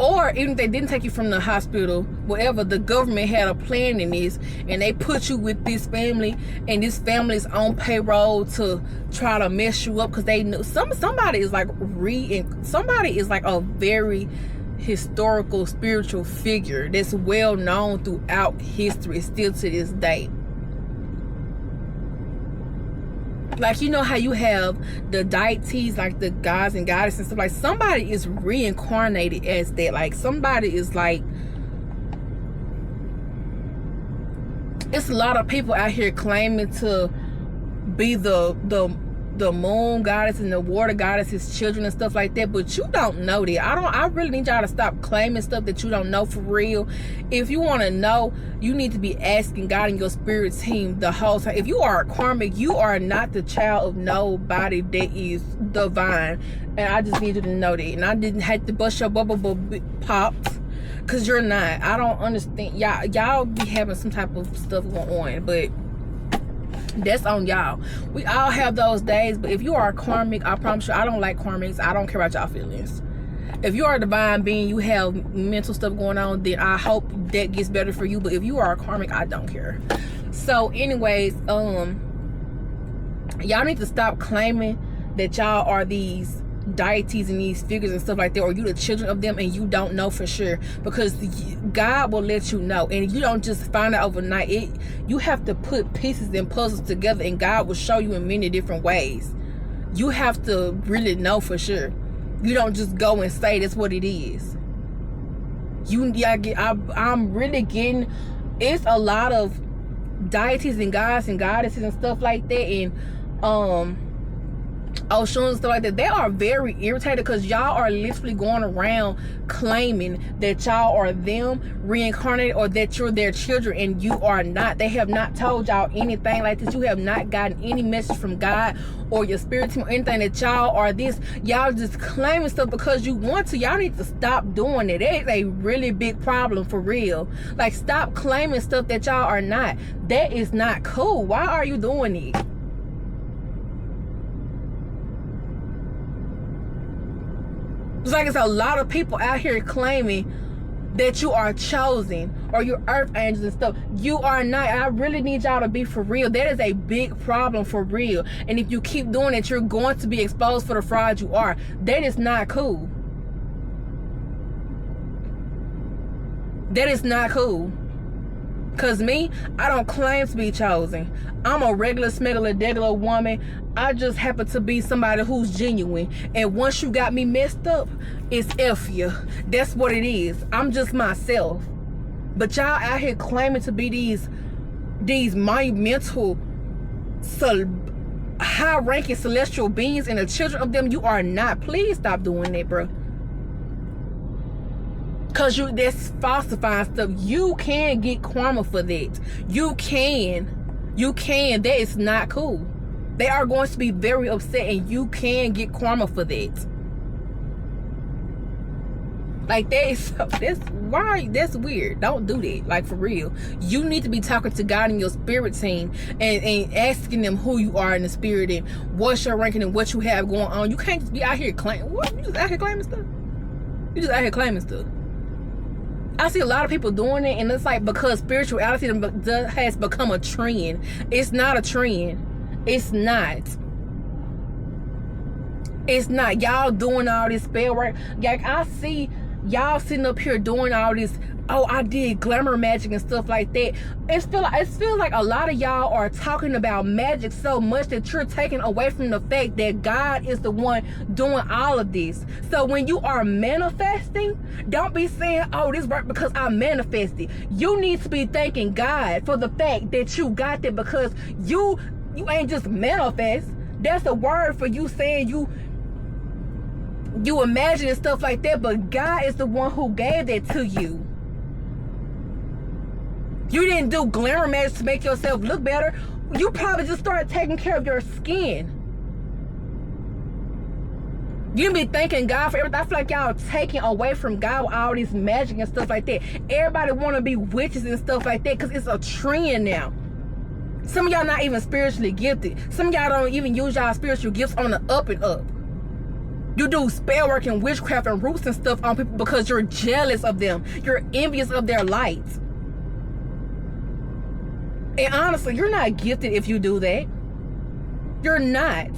Or even if they didn't take you from the hospital, whatever, the government had a plan in this, and they put you with this family, and this family's on payroll to try to mess you up because they knew somebody is like a very historical spiritual figure that's well known throughout history still to this day. Like, you know how you have the deities, like the gods and goddesses and stuff, like somebody is reincarnated as that. Like somebody is like, it's a lot of people out here claiming to be the moon goddess and the water goddess's children and stuff like that, but you don't know that. I really need y'all to stop claiming stuff that you don't know for real. If you want to know, you need to be asking God and your spirit team the whole time. If you are a karmic, you are not the child of nobody that is divine, and I just need you to know that. And I didn't have to bust your bubble pops, because you're not. I don't understand. Y'all be having some type of stuff going on, but that's on y'all. We all have those days, but if you are a karmic, I promise you, I don't like karmics. I don't care about y'all feelings. If you are a divine being, you have mental stuff going on, then I hope that gets better for you. But if you are a karmic, I don't care. So anyways, y'all need to stop claiming that y'all are these deities and these figures and stuff like that, or you the children of them and you don't know for sure, because God will let you know, and you don't just find out overnight. You have to put pieces and puzzles together, and God will show you in many different ways. You have to really know for sure. You don't just go and say that's what it is. I'm really getting, it's a lot of deities and gods and goddesses and stuff like that, and Oshun and stuff like that. They are very irritated because y'all are literally going around claiming that y'all are them reincarnated, or that you're their children, and you are not. They have not told y'all anything like this. You have not gotten any message from God or your spirit team or anything that y'all are this. Y'all just claiming stuff because you want to. Y'all need to stop doing it. That is a really big problem for real. Like, stop claiming stuff that y'all are not. That is not cool. Why are you doing it? It's like it's a lot of people out here claiming that you are chosen or you're earth angels and stuff. You are not. I really need y'all to be for real. That is a big problem for real. And if you keep doing it, you're going to be exposed for the fraud you are. That is not cool. That is not cool. Cause me, I don't claim to be chosen. I'm a regular smeggler degular woman. I just happen to be somebody who's genuine. And once you got me messed up, it's F you. That's what it is. I'm just myself. But y'all out here claiming to be these monumental, high-ranking celestial beings and the children of them. You are not. Please stop doing that, bro. Cause that's falsifying stuff. You can get karma for that. You can. That is not cool. They are going to be very upset, and you can get karma for that. Like, that's weird. Don't do that. Like, for real. You need to be talking to God and your spirit team and asking them who you are in the spirit and what's your ranking and what you have going on. You can't just be out here claiming. What? You just out here claiming stuff? You just out here claiming stuff. I see a lot of people doing it, and it's like because spirituality has become a trend. It's not a trend. It's not. It's not. Y'all doing all this spell work. Like, I see y'all sitting up here doing all this, oh, I did glamour magic and stuff like that. It feels like a lot of y'all are talking about magic so much that you're taking away from the fact that God is the one doing all of this. So when you are manifesting, don't be saying, oh, this worked because I manifested. You need to be thanking God for the fact that you got that, because you ain't just manifest. That's a word for you saying you imagine and stuff like that, but God is the one who gave that to you. You didn't do glamour magic to make yourself look better. You probably just started taking care of your skin. You be thanking God for everything. I feel like y'all taking away from God with all this magic and stuff like that. Everybody want to be witches and stuff like that because it's a trend now. Some of y'all not even spiritually gifted. Some of y'all don't even use y'all spiritual gifts on the up and up. You do spell work and witchcraft and roots and stuff on people because you're jealous of them. You're envious of their light. And honestly, you're not gifted if you do that. You're not.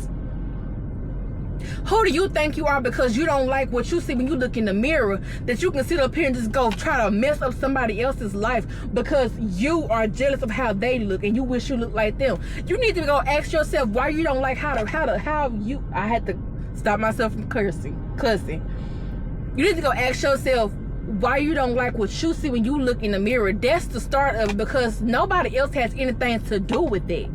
Who do you think you are because you don't like what you see when you look in the mirror, that you can sit up here and just go try to mess up somebody else's life because you are jealous of how they look and you wish you looked like them? You need to go ask yourself why you don't like I had to stop myself from cussing. You need to go ask yourself why you don't like what you see when you look in the mirror. That's the start of it, because nobody else has anything to do with it.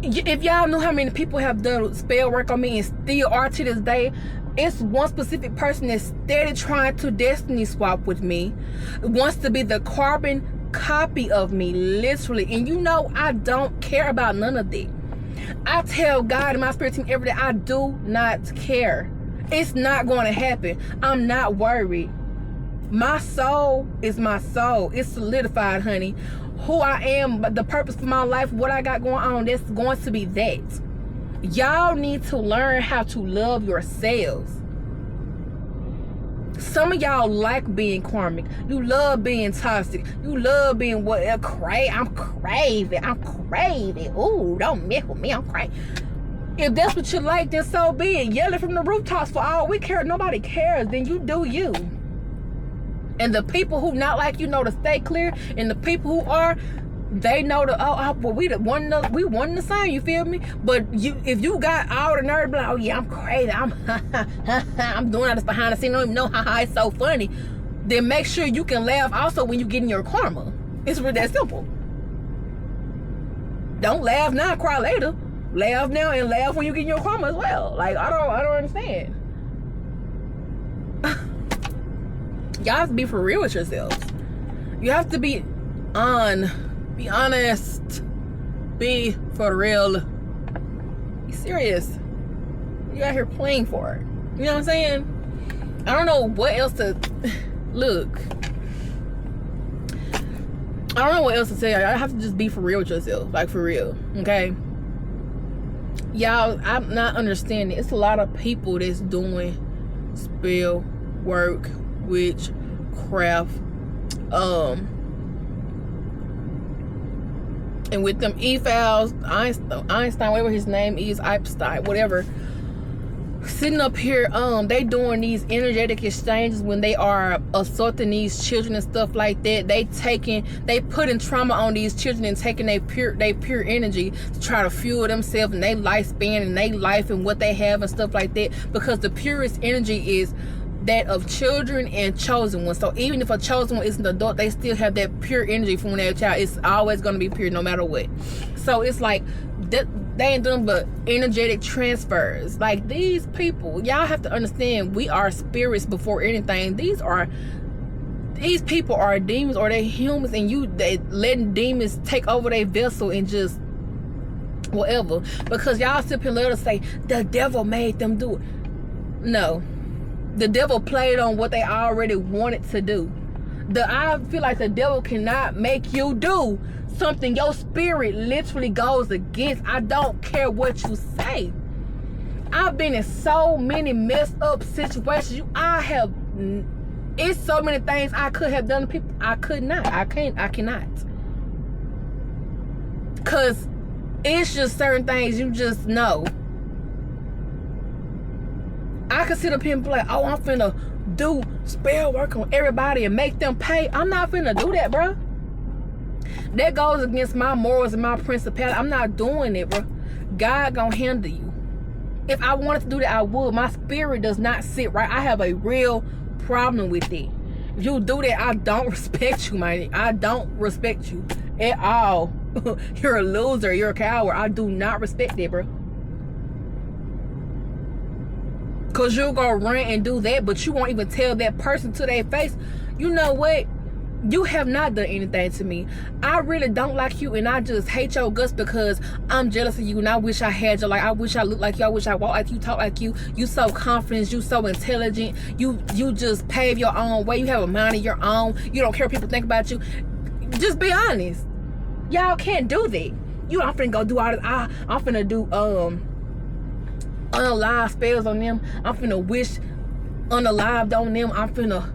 If y'all knew how many people have done spell work on me and still are to this day, it's one specific person that's steady trying to destiny swap with me, wants to be the carbon copy of me, literally. And you know, I don't care about none of that. I tell God and my spirit team every day, I do not care. It's not going to happen. I'm not worried. My soul is my soul. It's solidified, honey. Who I am, but the purpose for my life, what I got going on, that's going to be that. Y'all need to learn how to love yourselves. Some of y'all like being karmic. You love being toxic. You love being what? I'm craving. Ooh, don't mess with me. I'm craving. If that's what you like, then so be it. Yell it from the rooftops for all we care. Nobody cares. Then you do you. And the people who not like you know to stay clear. And the people who are, they know well, we one the same, you feel me? But if you got all the nerve, like, oh yeah, I'm crazy, I'm doing all this behind the scenes, don't even know how it's so funny, then make sure you can laugh also when you get in your karma. It's really that simple. Don't laugh now, cry later. Laugh now and laugh when you get in your karma as well. Like, I don't understand. Y'all have to be for real with yourselves. You have to be honest. Be for real. Be serious. You out here playing for it. You know what I'm saying? I don't know what else to look. I don't know what else to say. I have to just be for real with yourself. Like, for real. Okay? Y'all, I'm not understanding. It's a lot of people that's doing spell work, witchcraft, and with them e-files, Einstein, whatever his name is, Epstein, whatever, sitting up here, they doing these energetic exchanges when they are assaulting these children and stuff like that. They putting trauma on these children and taking their pure energy to try to fuel themselves and their lifespan and their life and what they have and stuff like that, because the purest energy is that of children and chosen ones. So even if a chosen one is an adult, they still have that pure energy from when they're a child. It's always going to be pure no matter what. So it's like they ain't doing but energetic transfers. Like, these people, y'all have to understand, we are spirits before anything. These people are demons, or they humans, and they letting demons take over their vessel and just whatever, because y'all sit here and say the devil made them do it. No, the devil played on what they already wanted to do. I feel like the devil cannot make you do something your spirit literally goes against. I don't care what you say. I've been in so many messed up situations. It's so many things I could have done to people. I cannot. Cause it's just certain things you just know. I can sit up here and be like, oh, I'm finna do spell work on everybody and make them pay. I'm not finna do that, bro. That goes against my morals and my principality. I'm not doing it, bro. God gonna handle you. If I wanted to do that, I would. My spirit does not sit right. I have a real problem with it. If you do that, I don't respect you, man. I don't respect you at all. You're a loser. You're a coward. I do not respect that, bro. Because you're going to run and do that, but you won't even tell that person to their face, you know what? You have not done anything to me. I really don't like you, and I just hate your guts because I'm jealous of you, and I wish I had you. Like, I wish I looked like you. I wish I walked like you, talk like you. You so confident. You so intelligent. You just pave your own way. You have a mind of your own. You don't care what people think about you. Just be honest. Y'all can't do that. I'm finna go do all this. I'm finna do unalive spells on them. I'm finna wish unalived on them. I'm finna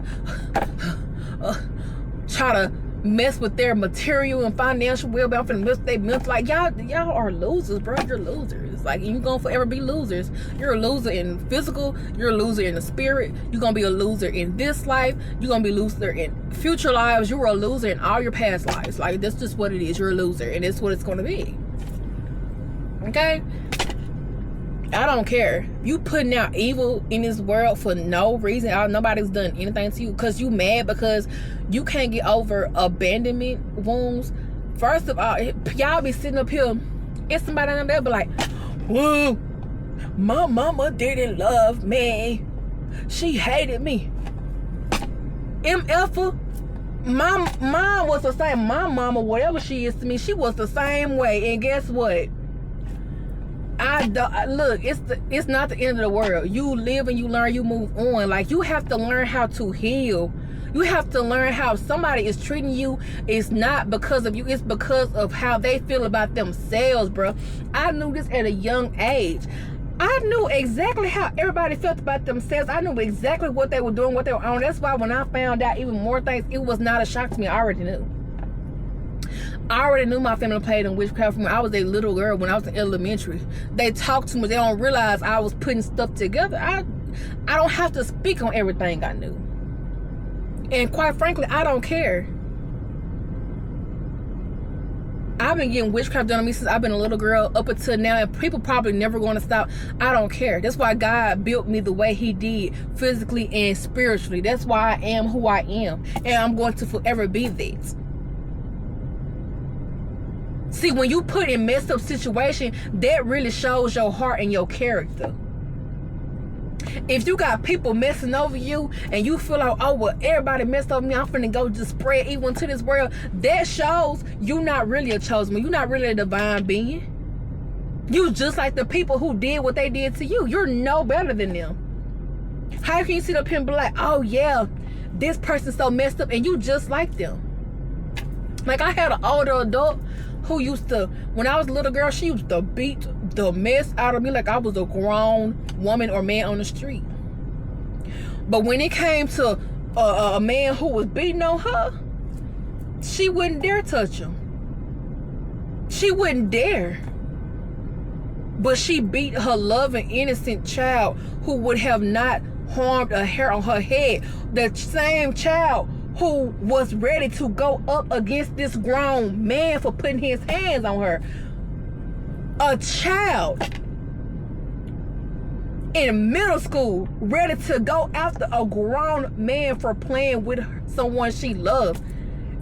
try to mess with their material and financial well-being. I'm finna mess with their mental. Like, y'all are losers, bro. You're losers. Like, you're gonna forever be losers. You're a loser in physical. You're a loser in the spirit. You're gonna be a loser in this life. You're gonna be a loser in future lives. You were a loser in all your past lives. Like, that's just what it is. You're a loser, and it's what it's gonna be. Okay? I don't care. You putting out evil in this world for no reason. Nobody's done anything to you because you mad because you can't get over abandonment wounds. First of all, y'all be sitting up here. It's somebody on there be like, whoa, my mama didn't love me. She hated me. MF'er, my mom was the same. My mama, whatever she is to me, she was the same way. And guess what? Look, it's not the end of the world. You live and you learn, you move on. Like, you have to learn how to heal. You have to learn how somebody is treating you. It's not because of you, it's because of how they feel about themselves, bro. I knew this at a young age. I knew exactly how everybody felt about themselves. I knew exactly what they were doing, what they were on. That's why when I found out even more things, it was not a shock to me. I already knew. I already knew my family played in witchcraft from when I was a little girl, when I was in elementary. They talk too much. They don't realize I was putting stuff together. I don't have to speak on everything I knew. And quite frankly, I don't care. I've been getting witchcraft done on me since I've been a little girl up until now, and people probably never going to stop. I don't care. That's why God built me the way he did, physically and spiritually. That's why I am who I am, and I'm going to forever be that. See, when you put in messed up situation, that really shows your heart and your character. If you got people messing over you and you feel like, oh, well, everybody messed over me, I'm finna go just spread evil into this world, that shows you not really a chosen one. You're not really a divine being. You just like the people who did what they did to you. You're no better than them. How can you sit up here and be like, oh, yeah, this person's so messed up, and you just like them? Like, I had an older adult who used to, when I was a little girl, she used to beat the mess out of me like I was a grown woman or man on the street. But when it came to a man who was beating on her, she wouldn't dare touch him. She wouldn't dare. But she beat her loving, innocent child who would have not harmed a hair on her head. The same child who was ready to go up against this grown man for putting his hands on her. A child in middle school ready to go after a grown man for playing with someone she loved.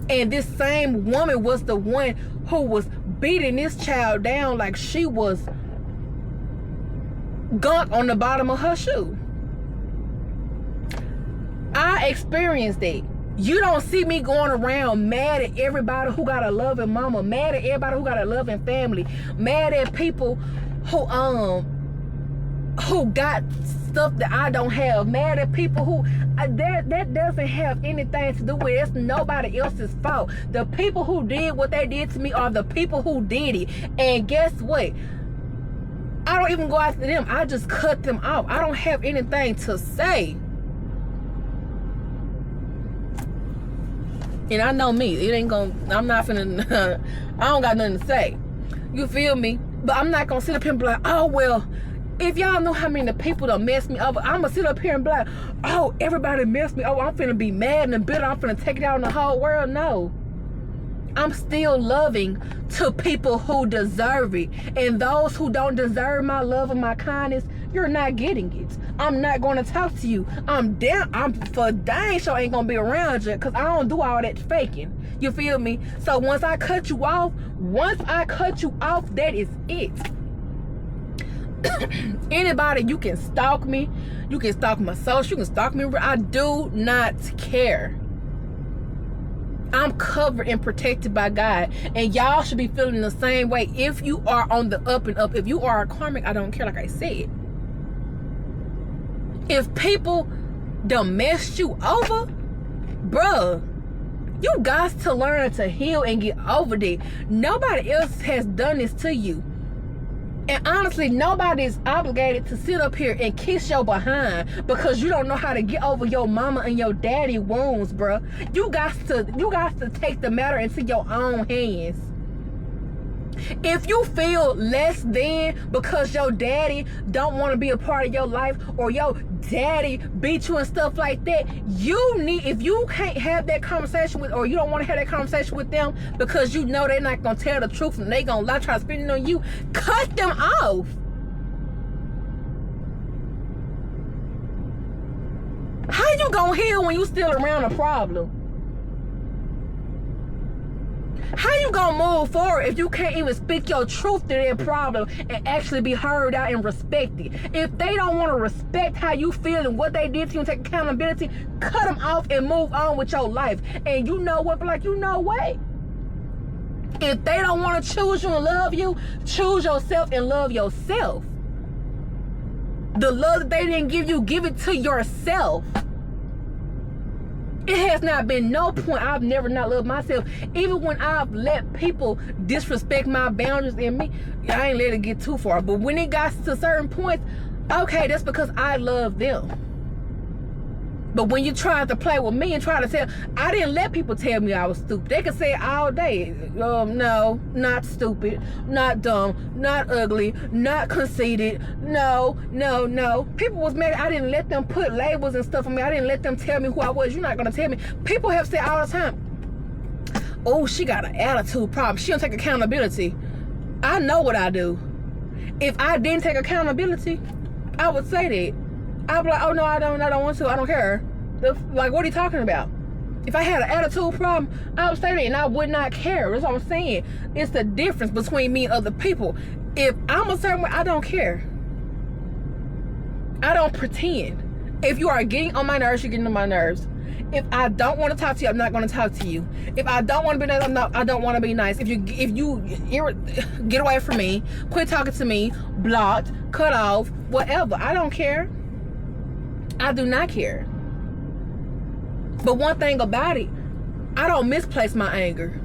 And this same woman was the one who was beating this child down like she was gunk on the bottom of her shoe. I experienced that. You don't see me going around mad at everybody who got a loving mama, mad at everybody who got a loving family, mad at people who got stuff that I don't have, mad at people who that doesn't have anything to do with it. It's nobody else's fault. The people who did what they did to me are the people who did it. And guess what? I don't even go after them. I just cut them off. I don't have anything to say. And I know me, it ain't gonna, I'm not finna, I don't got nothing to say. You feel me? But I'm not gonna sit up here and be like, oh, well, If y'all know how many people done mess me over, I'ma sit up here and be like, oh, everybody messed me over. I'm finna be mad and bitter. I'm finna take it out on the whole world. No. I'm still loving to people who deserve it. And those who don't deserve my love and my kindness, you're not getting it. I'm not gonna talk to you. I'm for dang sure ain't gonna be around you, because I don't do all that faking. You feel me? So once I cut you off, that is it. Anybody, you can stalk me, you can stalk my social, you can stalk me. I do not care. I'm covered and protected by God, and y'all should be feeling the same way. If you are on the up and up, if you are a karmic, I don't care, like I said. If people done messed you over, bruh, you got to learn to heal and get over that. Nobody else has done this to you. And honestly, nobody is obligated to sit up here and kiss your behind because you don't know how to get over your mama and your daddy wounds, bruh. You got to take the matter into your own hands. If you feel less than because your daddy don't want to be a part of your life, or your daddy beat you and stuff like that, if you can't have that conversation with, or you don't want to have that conversation with them because you know they're not gonna tell the truth and they gonna lie, try to spin it on you, cut them off. How you gonna heal when you still around a problem? How you gonna move forward if you can't even speak your truth to their problem and actually be heard out and respected? If they don't want to respect how you feel and what they did to you and take accountability, cut them off and move on with your life. And you know what? Like, you know what? If they don't want to choose you and love you, choose yourself and love yourself. The love that they didn't give you, give it to yourself. It has not been no point I've never not loved myself. Even when I've let people disrespect my boundaries in me, I ain't let it get too far. But when it got to certain points, okay, that's because I love them. But when you try to play with me and try to tell, I didn't let people tell me I was stupid. They could say it all day. No, not stupid, not dumb, not ugly, not conceited. No. People was mad. I didn't let them put labels and stuff on me. I didn't let them tell me who I was. You're not gonna tell me. People have said all the time, oh, she got an attitude problem. She don't take accountability. I know what I do. If I didn't take accountability, I would say that. I'd be like, oh no, I don't want to, I don't care. Like, what are you talking about? If I had an attitude problem, I would say that and I would not care. That's what I'm saying. It's the difference between me and other people. If I'm a certain way, I don't care. I don't pretend. If you are getting on my nerves, you're getting on my nerves. If I don't want to talk to you, I'm not going to talk to you. If I don't want to be nice, I don't want to be nice. If you get away from me, quit talking to me, blocked, cut off, whatever. I don't care. I do not care. But one thing about it, I don't misplace my anger.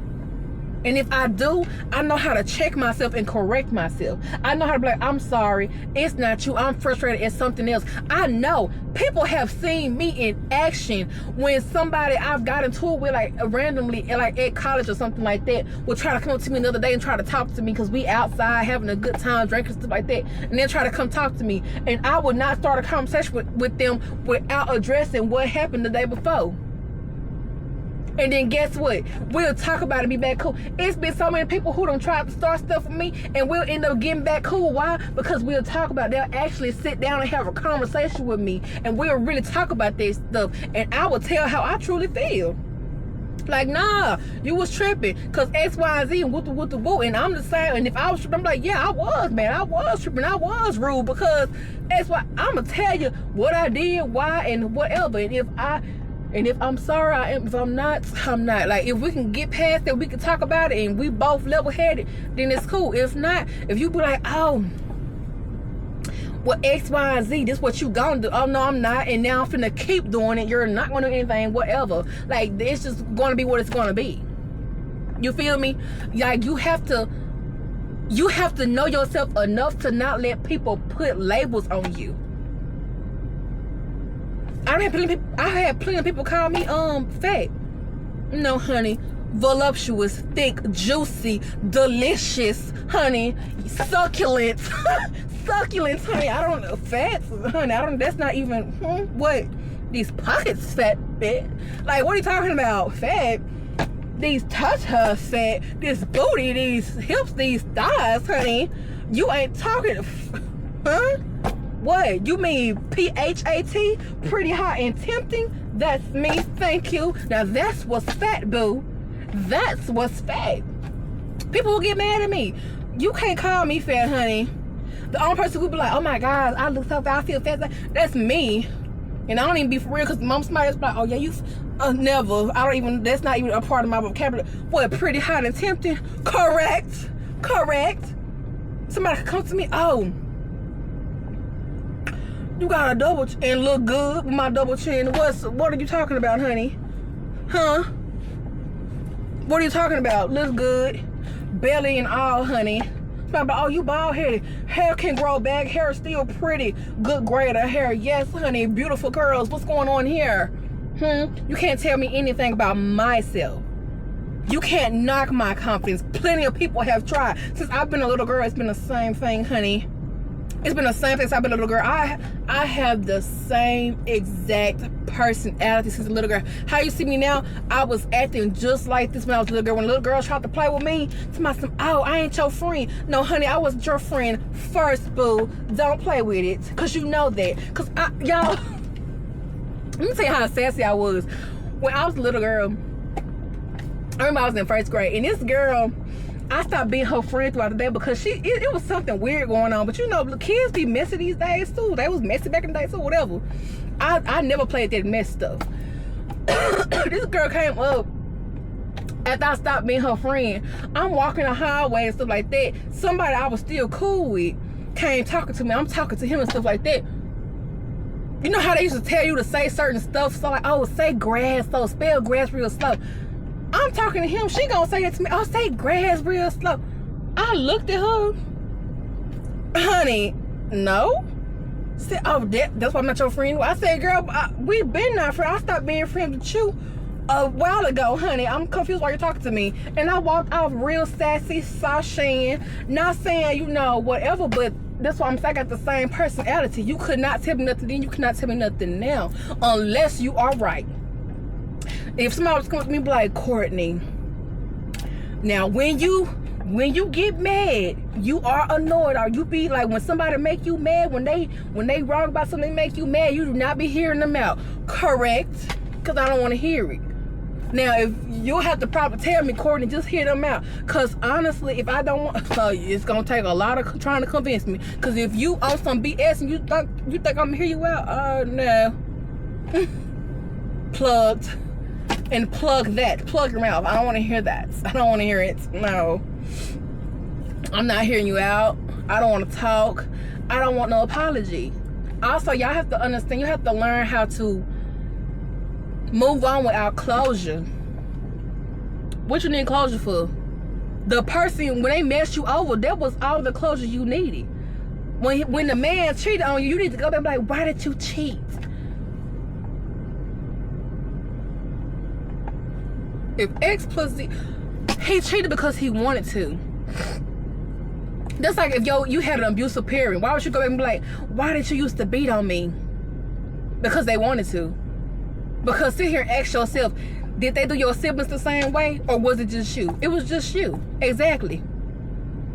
And if I do, I know how to check myself and correct myself. I know how to be like, I'm sorry, it's not you, I'm frustrated, it's something else. I know people have seen me in action when somebody I've got into it with, like randomly, like at college or something like that, would try to come up to me another day and try to talk to me because we outside having a good time, drinking, stuff like that, and then try to come talk to me. And I would not start a conversation with them without addressing what happened the day before. And then guess what? We'll talk about it and be back cool. It's been so many people who don't try to start stuff with me and we'll end up getting back cool. Why? Because we'll talk about it. They'll actually sit down and have a conversation with me and we'll really talk about this stuff. And I will tell how I truly feel. Like, nah, you was tripping because X, Y, and Z and woo. And I'm the same. And if I was tripping, I'm like, yeah, I was, man. I was tripping. I was rude because that's why I'm going to tell you what I did, why, and whatever. And if I'm sorry, I am. If I'm not, I'm not. Like, if we can get past that, we can talk about it and we both level-headed, then it's cool. If not, if you be like, oh, well, X, Y, and Z, this what you gonna do. Oh, no, I'm not. And now I'm finna keep doing it. You're not gonna do anything, whatever. Like, it's just gonna be what it's gonna be. You feel me? Like, you have to know yourself enough to not let people put labels on you. I had plenty of people call me fat. No, honey, voluptuous, thick, juicy, delicious, honey, succulent, succulents, honey. I don't know, fats, honey. I don't. That's not even what these pockets fat, bit. Like, what are you talking about, fat? These tatas fat, this booty, these hips, these thighs, honey. You ain't talking, huh? What? You mean P-H-A-T? Pretty hot and tempting? That's me, thank you. Now that's what's fat, boo. That's what's fat. People will get mad at me. You can't call me fat, honey. The only person who be like, oh my God, I look so fat, I feel fat. That's me. And I don't even be for real, because mom somebody's like, oh yeah, you, never. I don't even, that's not even a part of my vocabulary. What, pretty hot and tempting? Correct. Correct. Somebody could come to me, oh, you got a double and look good with my double chin. What are you talking about, honey? Huh? What are you talking about? Look good. Belly and all, honey. Somebody, oh, you bald headed. Hair can grow back. Hair is still pretty. Good grade of hair. Yes, honey. Beautiful curls. What's going on here? You can't tell me anything about myself. You can't knock my confidence. Plenty of people have tried. Since I've been a little girl, it's been the same thing, honey. It's been the same thing since I've been a little girl. I have the same exact personality since a little girl. How you see me now, I was acting just like this when I was a little girl. When a little girl tried to play with me, to myself, oh, I ain't your friend. No, honey, I was your friend first, boo. Don't play with it, because you know that. Because, y'all, let me tell you how sassy I was. When I was a little girl, I remember I was in first grade, and this girl, I stopped being her friend throughout the day because it was something weird going on. But you know, kids be messy these days too. They was messy back in the day too, whatever. I never played that mess stuff. This girl came up after I stopped being her friend. I'm walking the hallway and stuff like that. Somebody I was still cool with came talking to me. I'm talking to him and stuff like that. You know how they used to tell you to say certain stuff? So like, oh, say grass, so spell grass real slow. I'm talking to him. She gonna say it to me. Oh, say grass real slow. I looked at her. Honey, no. Said, oh, that's why I'm not your friend. I said, girl, we've been not friends. I stopped being friends with you a while ago, honey. I'm confused why you're talking to me. And I walked off real sassy, sashaying, not saying, you know, whatever, but that's why I'm saying I got the same personality. You could not tell me nothing then. You could not tell me nothing now, unless you are right. If somebody was coming to me and be like, Courtney, now when you get mad, you are annoyed, or you be like, when somebody make you mad, when they wrong about something, they make you mad, you do not be hearing them out. Correct? Because I don't want to hear it. Now, if you'll have to probably tell me, Courtney, just hear them out. Because honestly, if I don't want, it's going to take a lot of trying to convince me. Because if you on some BS and you think I'm going to hear you out, no. Plugged. And plug that. Plug your mouth. I don't want to hear that. I don't want to hear it. No. I'm not hearing you out. I don't want to talk. I don't want no apology. Also, y'all have to understand, you have to learn how to move on without closure. What you need closure for? The person, when they messed you over, that was all the closure you needed. When the man cheated on you, you need to go back and be like, why did you cheat? If X plus Z, he cheated because he wanted to. That's like if you had an abusive parent. Why would you go back and be like, why did you used to beat on me? Because they wanted to. Because sit here and ask yourself, did they do your siblings the same way? Or was it just you? It was just you. Exactly.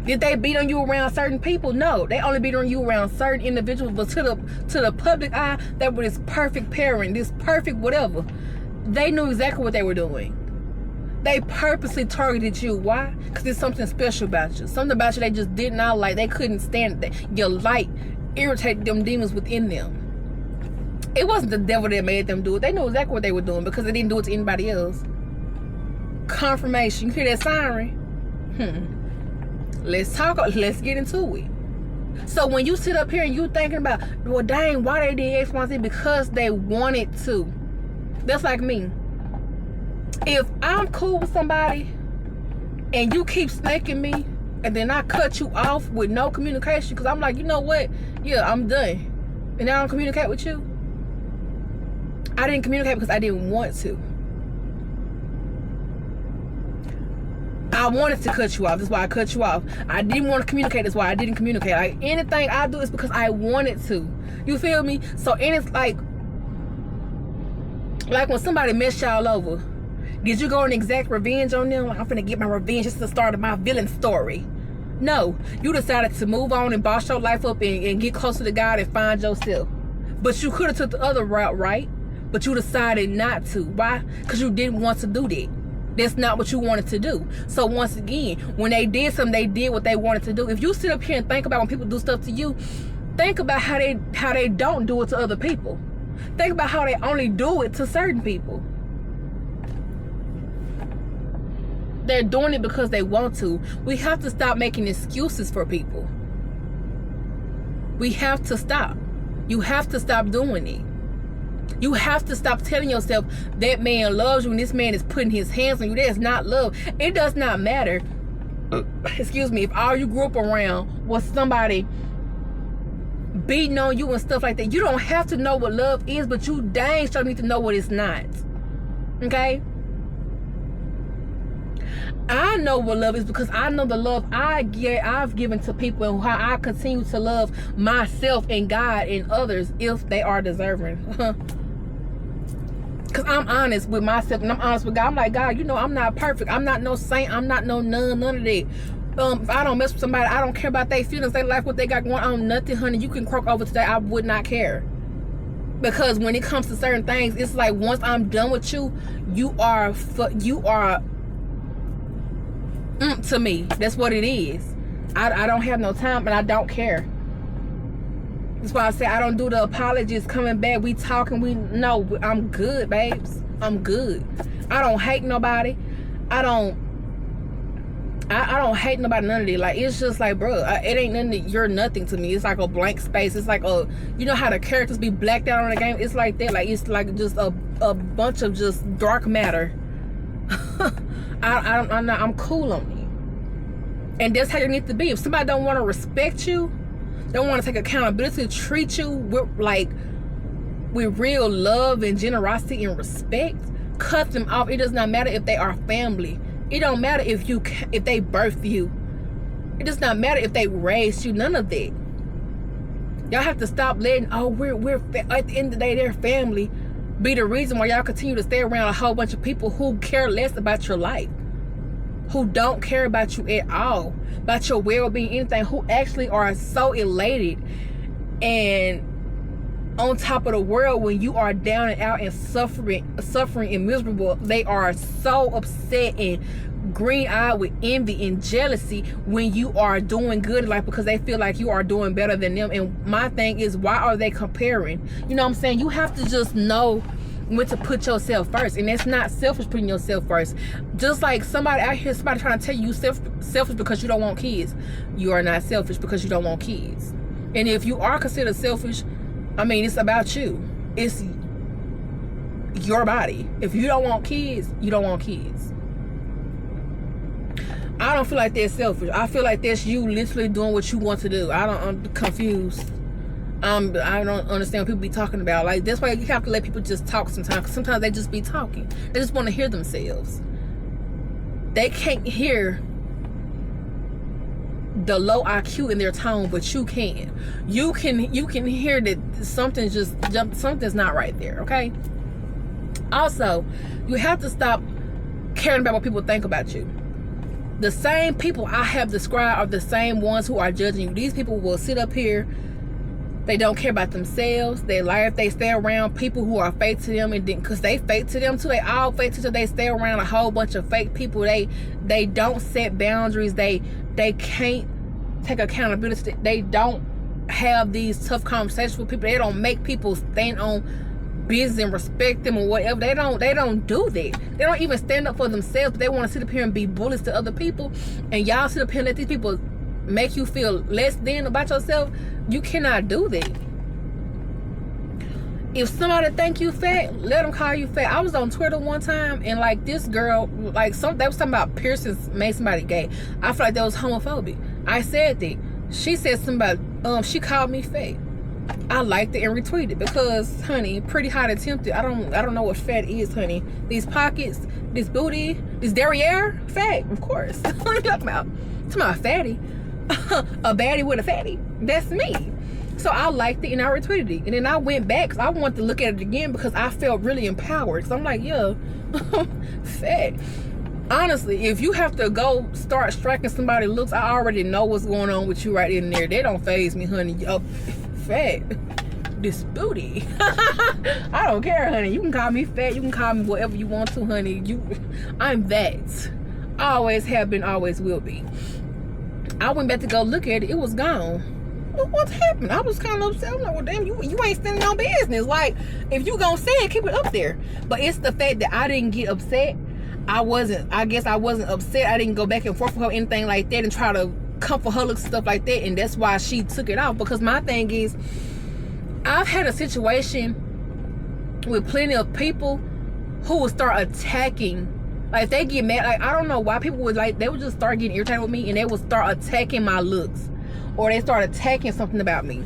Did they beat on you around certain people? No. They only beat on you around certain individuals. But to the public eye, that was this perfect parent, this perfect whatever. They knew exactly what they were doing. They purposely targeted you. Why? Because there's something special about you. Something about you they just did not like. They couldn't stand it. Your light irritated them demons within them. It wasn't the devil that made them do it. They knew exactly what they were doing because they didn't do it to anybody else. Confirmation. You hear that siren? Let's talk. Let's get into it. So when you sit up here and you thinking about, well, dang, why they did X, Y, Z? Because they wanted to. That's like me. If I'm cool with somebody and you keep snaking me and then I cut you off with no communication because I'm like, you know what? Yeah, I'm done. And I don't communicate with you. I didn't communicate because I didn't want to. I wanted to cut you off. That's why I cut you off. I didn't want to communicate. That's why I didn't communicate. Like, anything I do is because I wanted to. You feel me? So, and it's like when somebody messed y'all over, did you go and exact revenge on them? Like, I'm finna get my revenge. This is the start of my villain story. No. You decided to move on and boss your life up and get closer to God and find yourself. But you could have took the other route, right? But you decided not to. Why? Because you didn't want to do that. That's not what you wanted to do. So once again, when they did something, they did what they wanted to do. If you sit up here and think about when people do stuff to you, think about how they don't do it to other people. Think about how they only do it to certain people. They're doing it because they want to. We have to stop making excuses for people. We have to stop. You have to stop doing it. You have to stop telling yourself that man loves you and this man is putting his hands on you. That is not love. It does not matter, excuse me, if all you grew up around was somebody beating on you and stuff like that. You don't have to know what love is, but you dang sure need to know what it's not. Okay? I know what love is because I know the love I've given to people and how I continue to love myself and God and others if they are deserving. Because I'm honest with myself and I'm honest with God. I'm like, God, you know, I'm not perfect. I'm not no saint. I'm not no nun, none of that. If I don't mess with somebody, I don't care about their feelings, their life, what they got going on, nothing, honey. You can croak over today. I would not care. Because when it comes to certain things, it's like once I'm done with you, you are to me. That's what it is. I don't have no time and I don't care. That's why I say I don't do the apologies coming back. We talking. I'm good, babes. I'm good. I don't hate nobody. I don't hate nobody, none of it. Like, it's just like, bro, it ain't nothing. You're nothing to me. It's like a blank space. It's like you know how the characters be blacked out on the game? It's like that. Like, it's like just a bunch of just dark matter. I'm cool on me. And that's how you need to be. If somebody don't want to respect you, don't want to take accountability, treat you with real love and generosity and respect, cut them off. It does not matter if they are family. It don't matter if they birthed you. It does not matter if they raised you. None of that. Y'all have to stop letting we're at the end of the day, they're family, be the reason why y'all continue to stay around a whole bunch of people who care less about your life, who don't care about you at all, about your well-being, anything, who actually are so elated and on top of the world when you are down and out and suffering and miserable. They are so upset and green-eyed with envy and jealousy when you are doing good in life because they feel like you are doing better than them. And my thing is, why are they comparing? You know what I'm saying? You have to just know when to put yourself first, and that's not selfish putting yourself first. Just like somebody out here, somebody trying to tell you selfish because you don't want kids. You are not selfish because you don't want kids. And if you are considered selfish, I mean, it's about you. It's your body. If you don't want kids, you don't want kids. I don't feel like that's selfish. I feel like that's you literally doing what you want to do. I'm confused. I don't understand what people be talking about. Like, that's why you have to let people just talk sometimes. Because sometimes they just be talking. They just want to hear themselves. They can't hear the low IQ in their tone, but you can. You can hear that something's not right there, okay? Also, you have to stop caring about what people think about you. The same people I have described are the same ones who are judging you. These people will sit up here. They don't care about themselves. They lie if they stay around people who are fake to them, and then because they fake to them too. They all fake to them. They stay around a whole bunch of fake people. They don't set boundaries. They can't take accountability. They don't have these tough conversations with people. They don't make people stand on business and respect them or whatever. They don't do that. They don't even stand up for themselves, but they want to sit up here and be bullies to other people. And y'all sit up here and let these people make you feel less than about yourself. You cannot do that. If somebody think you fat, let them call you fat. I was on Twitter one time, and like this girl, like they was talking about piercings made somebody gay. I feel like that was homophobic. I said that. She said something about she called me fat. I liked it and retweeted because, honey, pretty hot and tempted. I don't know what fat is, honey. These pockets, this booty, this derriere, fat, of course. What are you talking about? It's my fatty. A baddie with a fatty. That's me. So I liked it and I retweeted it. And then I went back because I wanted to look at it again because I felt really empowered. So I'm like, yeah, fat. Honestly, if you have to go start striking somebody's looks, I already know what's going on with you right in there. They don't faze me, honey. Fat. This booty. I don't care, honey. You can call me fat. You can call me whatever you want to, honey. I'm that. Always have been, always will be. I went back to go look at it. It was gone. What happened? I was kind of upset. I'm like, well, damn, you ain't standing on business. Like, if you gonna say it, keep it up there. But it's the fact that I didn't get upset. I guess I wasn't upset. I didn't go back and forth with her, anything like that, and try to comfort her, look, stuff like that. And that's why she took it off. Because my thing is, I've had a situation with plenty of people who would start attacking. Like, they get mad. Like, I don't know why people would, like, they would just start getting irritated with me and they would start attacking my looks. Or they start attacking something about me.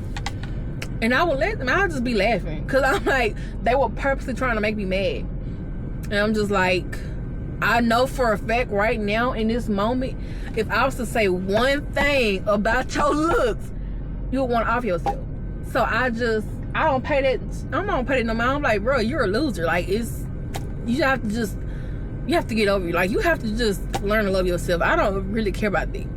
And I would let them, I would just be laughing. Because I'm like, they were purposely trying to make me mad. And I'm just like, I know for a fact right now in this moment, if I was to say one thing about your looks, you would want to off yourself. So I don't pay that. I don't pay that no mind. I'm like, bro, you're a loser. Like, you have to get over it. Like, you have to just learn to love yourself. I don't really care about that.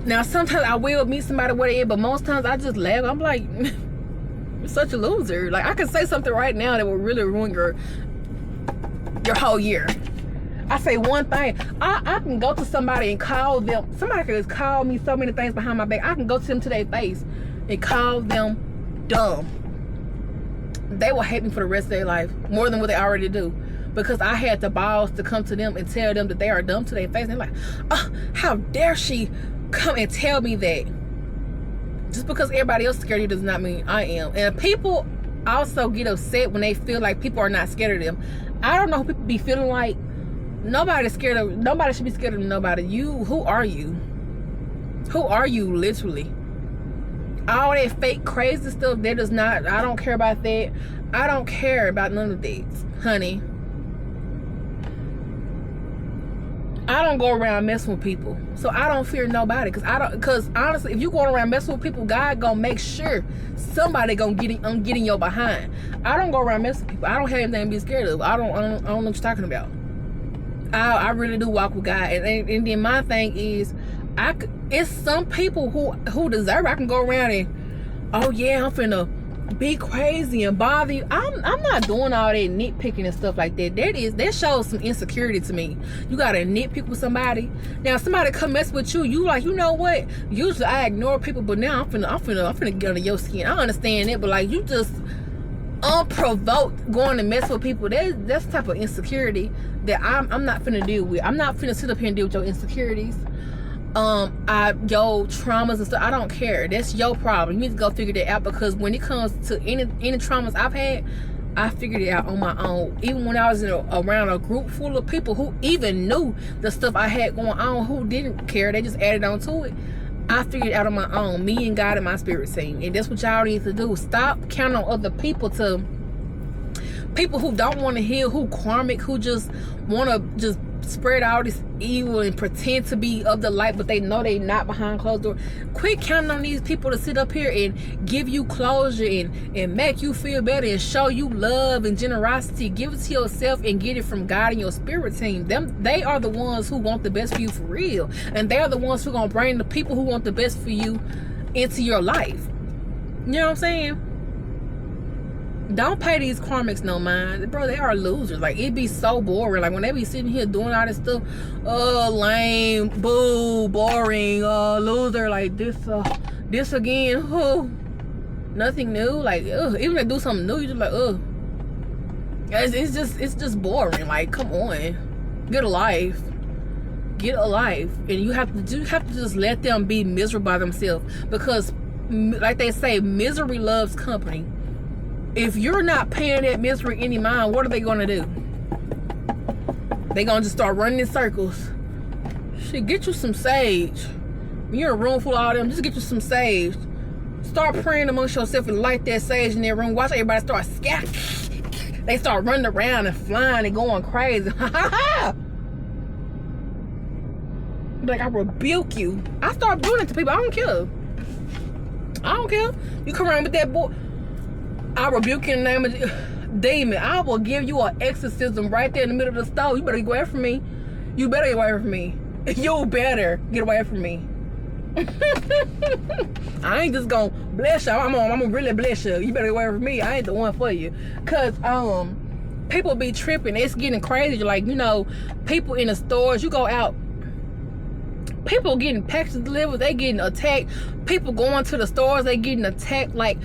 Now, sometimes I will meet somebody where they is, but most times I just laugh. I'm like, you're such a loser. Like, I could say something right now that will really ruin your whole year. I say one thing. I can go to somebody and call them. Somebody could just call me so many things behind my back. I can go to them to their face and call them dumb. They will hate me for the rest of their life more than what they already do. Because I had the balls to come to them and tell them that they are dumb to their face. And they're like, oh, how dare she come and tell me that? Just because everybody else is scared of you does not mean I am. And people also get upset when they feel like people are not scared of them. I don't know who people be feeling like. Nobody should be scared of nobody. Who are you? Who are you, literally? All that fake crazy stuff, that does not, I don't care about that. I don't care about none of that, honey. I don't go around messing with people, so I don't fear nobody. Cause honestly, if you going around messing with people, God gonna make sure somebody gonna get in your behind. I don't go around messing with people. I don't have anything to be scared of. I don't know what you're talking about. I really do walk with God, and then my thing is, it's some people who deserve it. I can go around and, oh yeah, I'm finna be crazy and bother you. I'm not doing all that nitpicking and stuff like that. That shows some insecurity to me. You gotta nitpick with somebody. Now somebody come mess with you, you like, you know what? Usually I ignore people, but now I'm finna get under your skin. I understand it, but like, you just unprovoked going to mess with people. That's the type of insecurity that I'm not finna deal with. I'm not finna sit up here and deal with your insecurities. Your traumas and stuff. I don't care. That's your problem. You need to go figure that out, because when it comes to any traumas I've had, I figured it out on my own. Even when I was around a group full of people who even knew the stuff I had going on, who didn't care, they just added on to it. I figured it out on my own. Me and God and my spirit team. And that's what y'all need to do. Stop counting on other people who don't want to heal, who karmic, who just want to just spread all this evil and pretend to be of the light, but they know they not behind closed doors. Quit counting on these people to sit up here and give you closure and make you feel better and show you love and generosity. Give it to yourself and get it from God and your spirit team. They are the ones who want the best for you for real, and they are the ones who gonna bring the people who want the best for you into your life. You know what I'm saying? Don't pay these karmics no mind, bro. They are losers. Like, it be so boring. Like, when they be sitting here doing all this stuff, lame, boo, boring, loser, like this again, nothing new. Like, even if they do something new, you just like, it's just boring. Like, come on, get a life, and you have to just let them be miserable by themselves, because, like they say, misery loves company. If you're not paying that misery any mind, what are they gonna do? They gonna just start running in circles. Shit, get you some sage. When you're in a room full of all them, just get you some sage. Start praying amongst yourself and light that sage in their room. Watch everybody start scattering. They start running around and flying and going crazy. Like, I rebuke you. I start doing it to people. I don't care. I don't care. You come around with that boy. I rebuke you in the name of demon. I will give you an exorcism right there in the middle of the stove. You better get away from me. You better get away from me. You better get away from me. I ain't just gonna bless you. I'm gonna really bless you. You better get away from me. I ain't the one for you. Cause people be tripping. It's getting crazy. Like, you know, people in the stores, you go out, people getting packages delivered, they getting attacked. People going to the stores, they getting attacked. Like,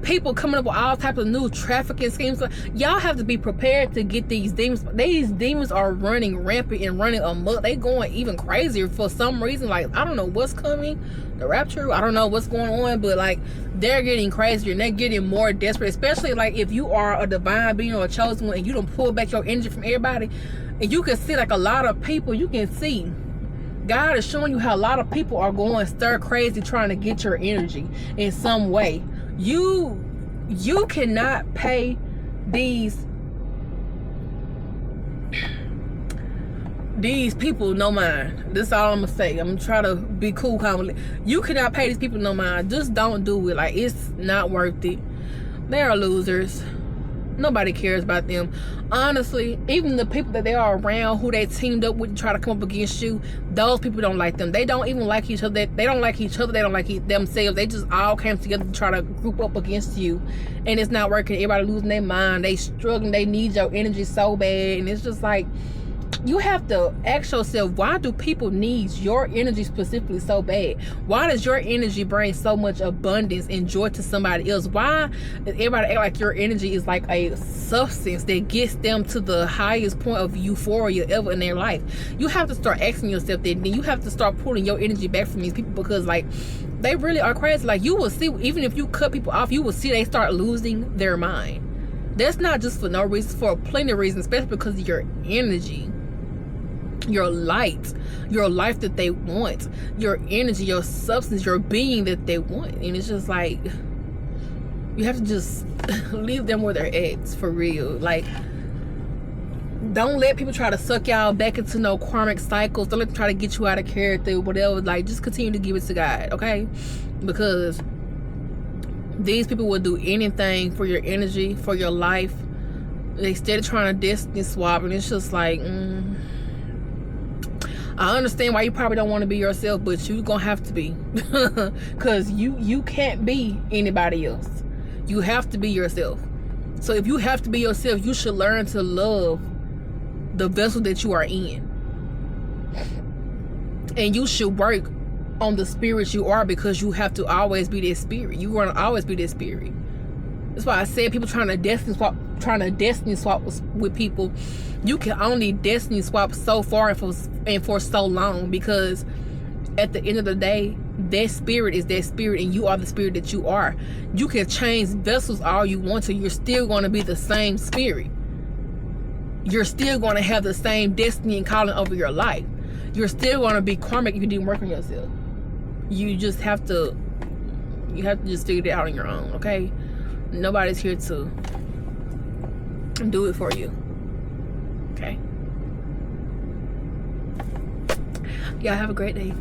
people coming up with all types of new trafficking schemes. Y'all have to be prepared to get these demons. These demons are running rampant and running amok. They going even crazier for some reason. Like, I don't know what's coming, the rapture, I don't know what's going on, but like, they're getting crazier and they're getting more desperate. Especially like if you are a divine being or a chosen one and you don't pull back your energy from everybody, and you can see like a lot of people, you can see God is showing you how a lot of people are going stir crazy trying to get your energy in some way. You cannot pay these people no mind. This is all I'm gonna say. I'm gonna try to be cool, calmly. You cannot pay these people no mind. Just don't do it. Like, it's not worth it. They are losers. Nobody cares about them. Honestly, even the people that they are around, who they teamed up with to try to come up against you, those people don't like them. They don't even like each other. They don't like each other. They don't like themselves. They just all came together to try to group up against you. And it's not working. Everybody losing their mind. They struggling. They need your energy so bad. And it's just like, you have to ask yourself, why do people need your energy specifically so bad? Why does your energy bring so much abundance and joy to somebody else? Why does everybody act like your energy is like a substance that gets them to the highest point of euphoria ever in their life? You have to start asking yourself that. Then you have to start pulling your energy back from these people, because like, they really are crazy. Like, you will see, even if you cut people off, you will see they start losing their mind. That's not just for no reason, for plenty of reasons, especially because of your energy, your light, your life that they want, your energy, your substance, your being that they want. And it's just like, you have to just leave them where they're at, for real. Like, don't let people try to suck y'all back into no karmic cycles. Don't let them try to get you out of character, whatever. Like, just continue to give it to God, okay? Because these people will do anything for your energy, for your life. They steady trying to destiny swap, and it's just like, I understand why you probably don't want to be yourself, but you're gonna have to be. Because you can't be anybody else. You have to be yourself. So if you have to be yourself, you should learn to love the vessel that you are in. And you should work on the spirit you are, because you have to always be that spirit. You're gonna always be that spirit. That's why I said people trying to destiny swap with people. You can only destiny swap so far and for so long, because at the end of the day, that spirit is that spirit, and you are the spirit that you are. You can change vessels all you want to. You're still going to be the same spirit. You're still going to have the same destiny and calling over your life. You're still going to be karmic if you didn't work on yourself. You just have to just figure it out on your own, okay? Nobody's here to do it for you, okay? Y'all have a great day.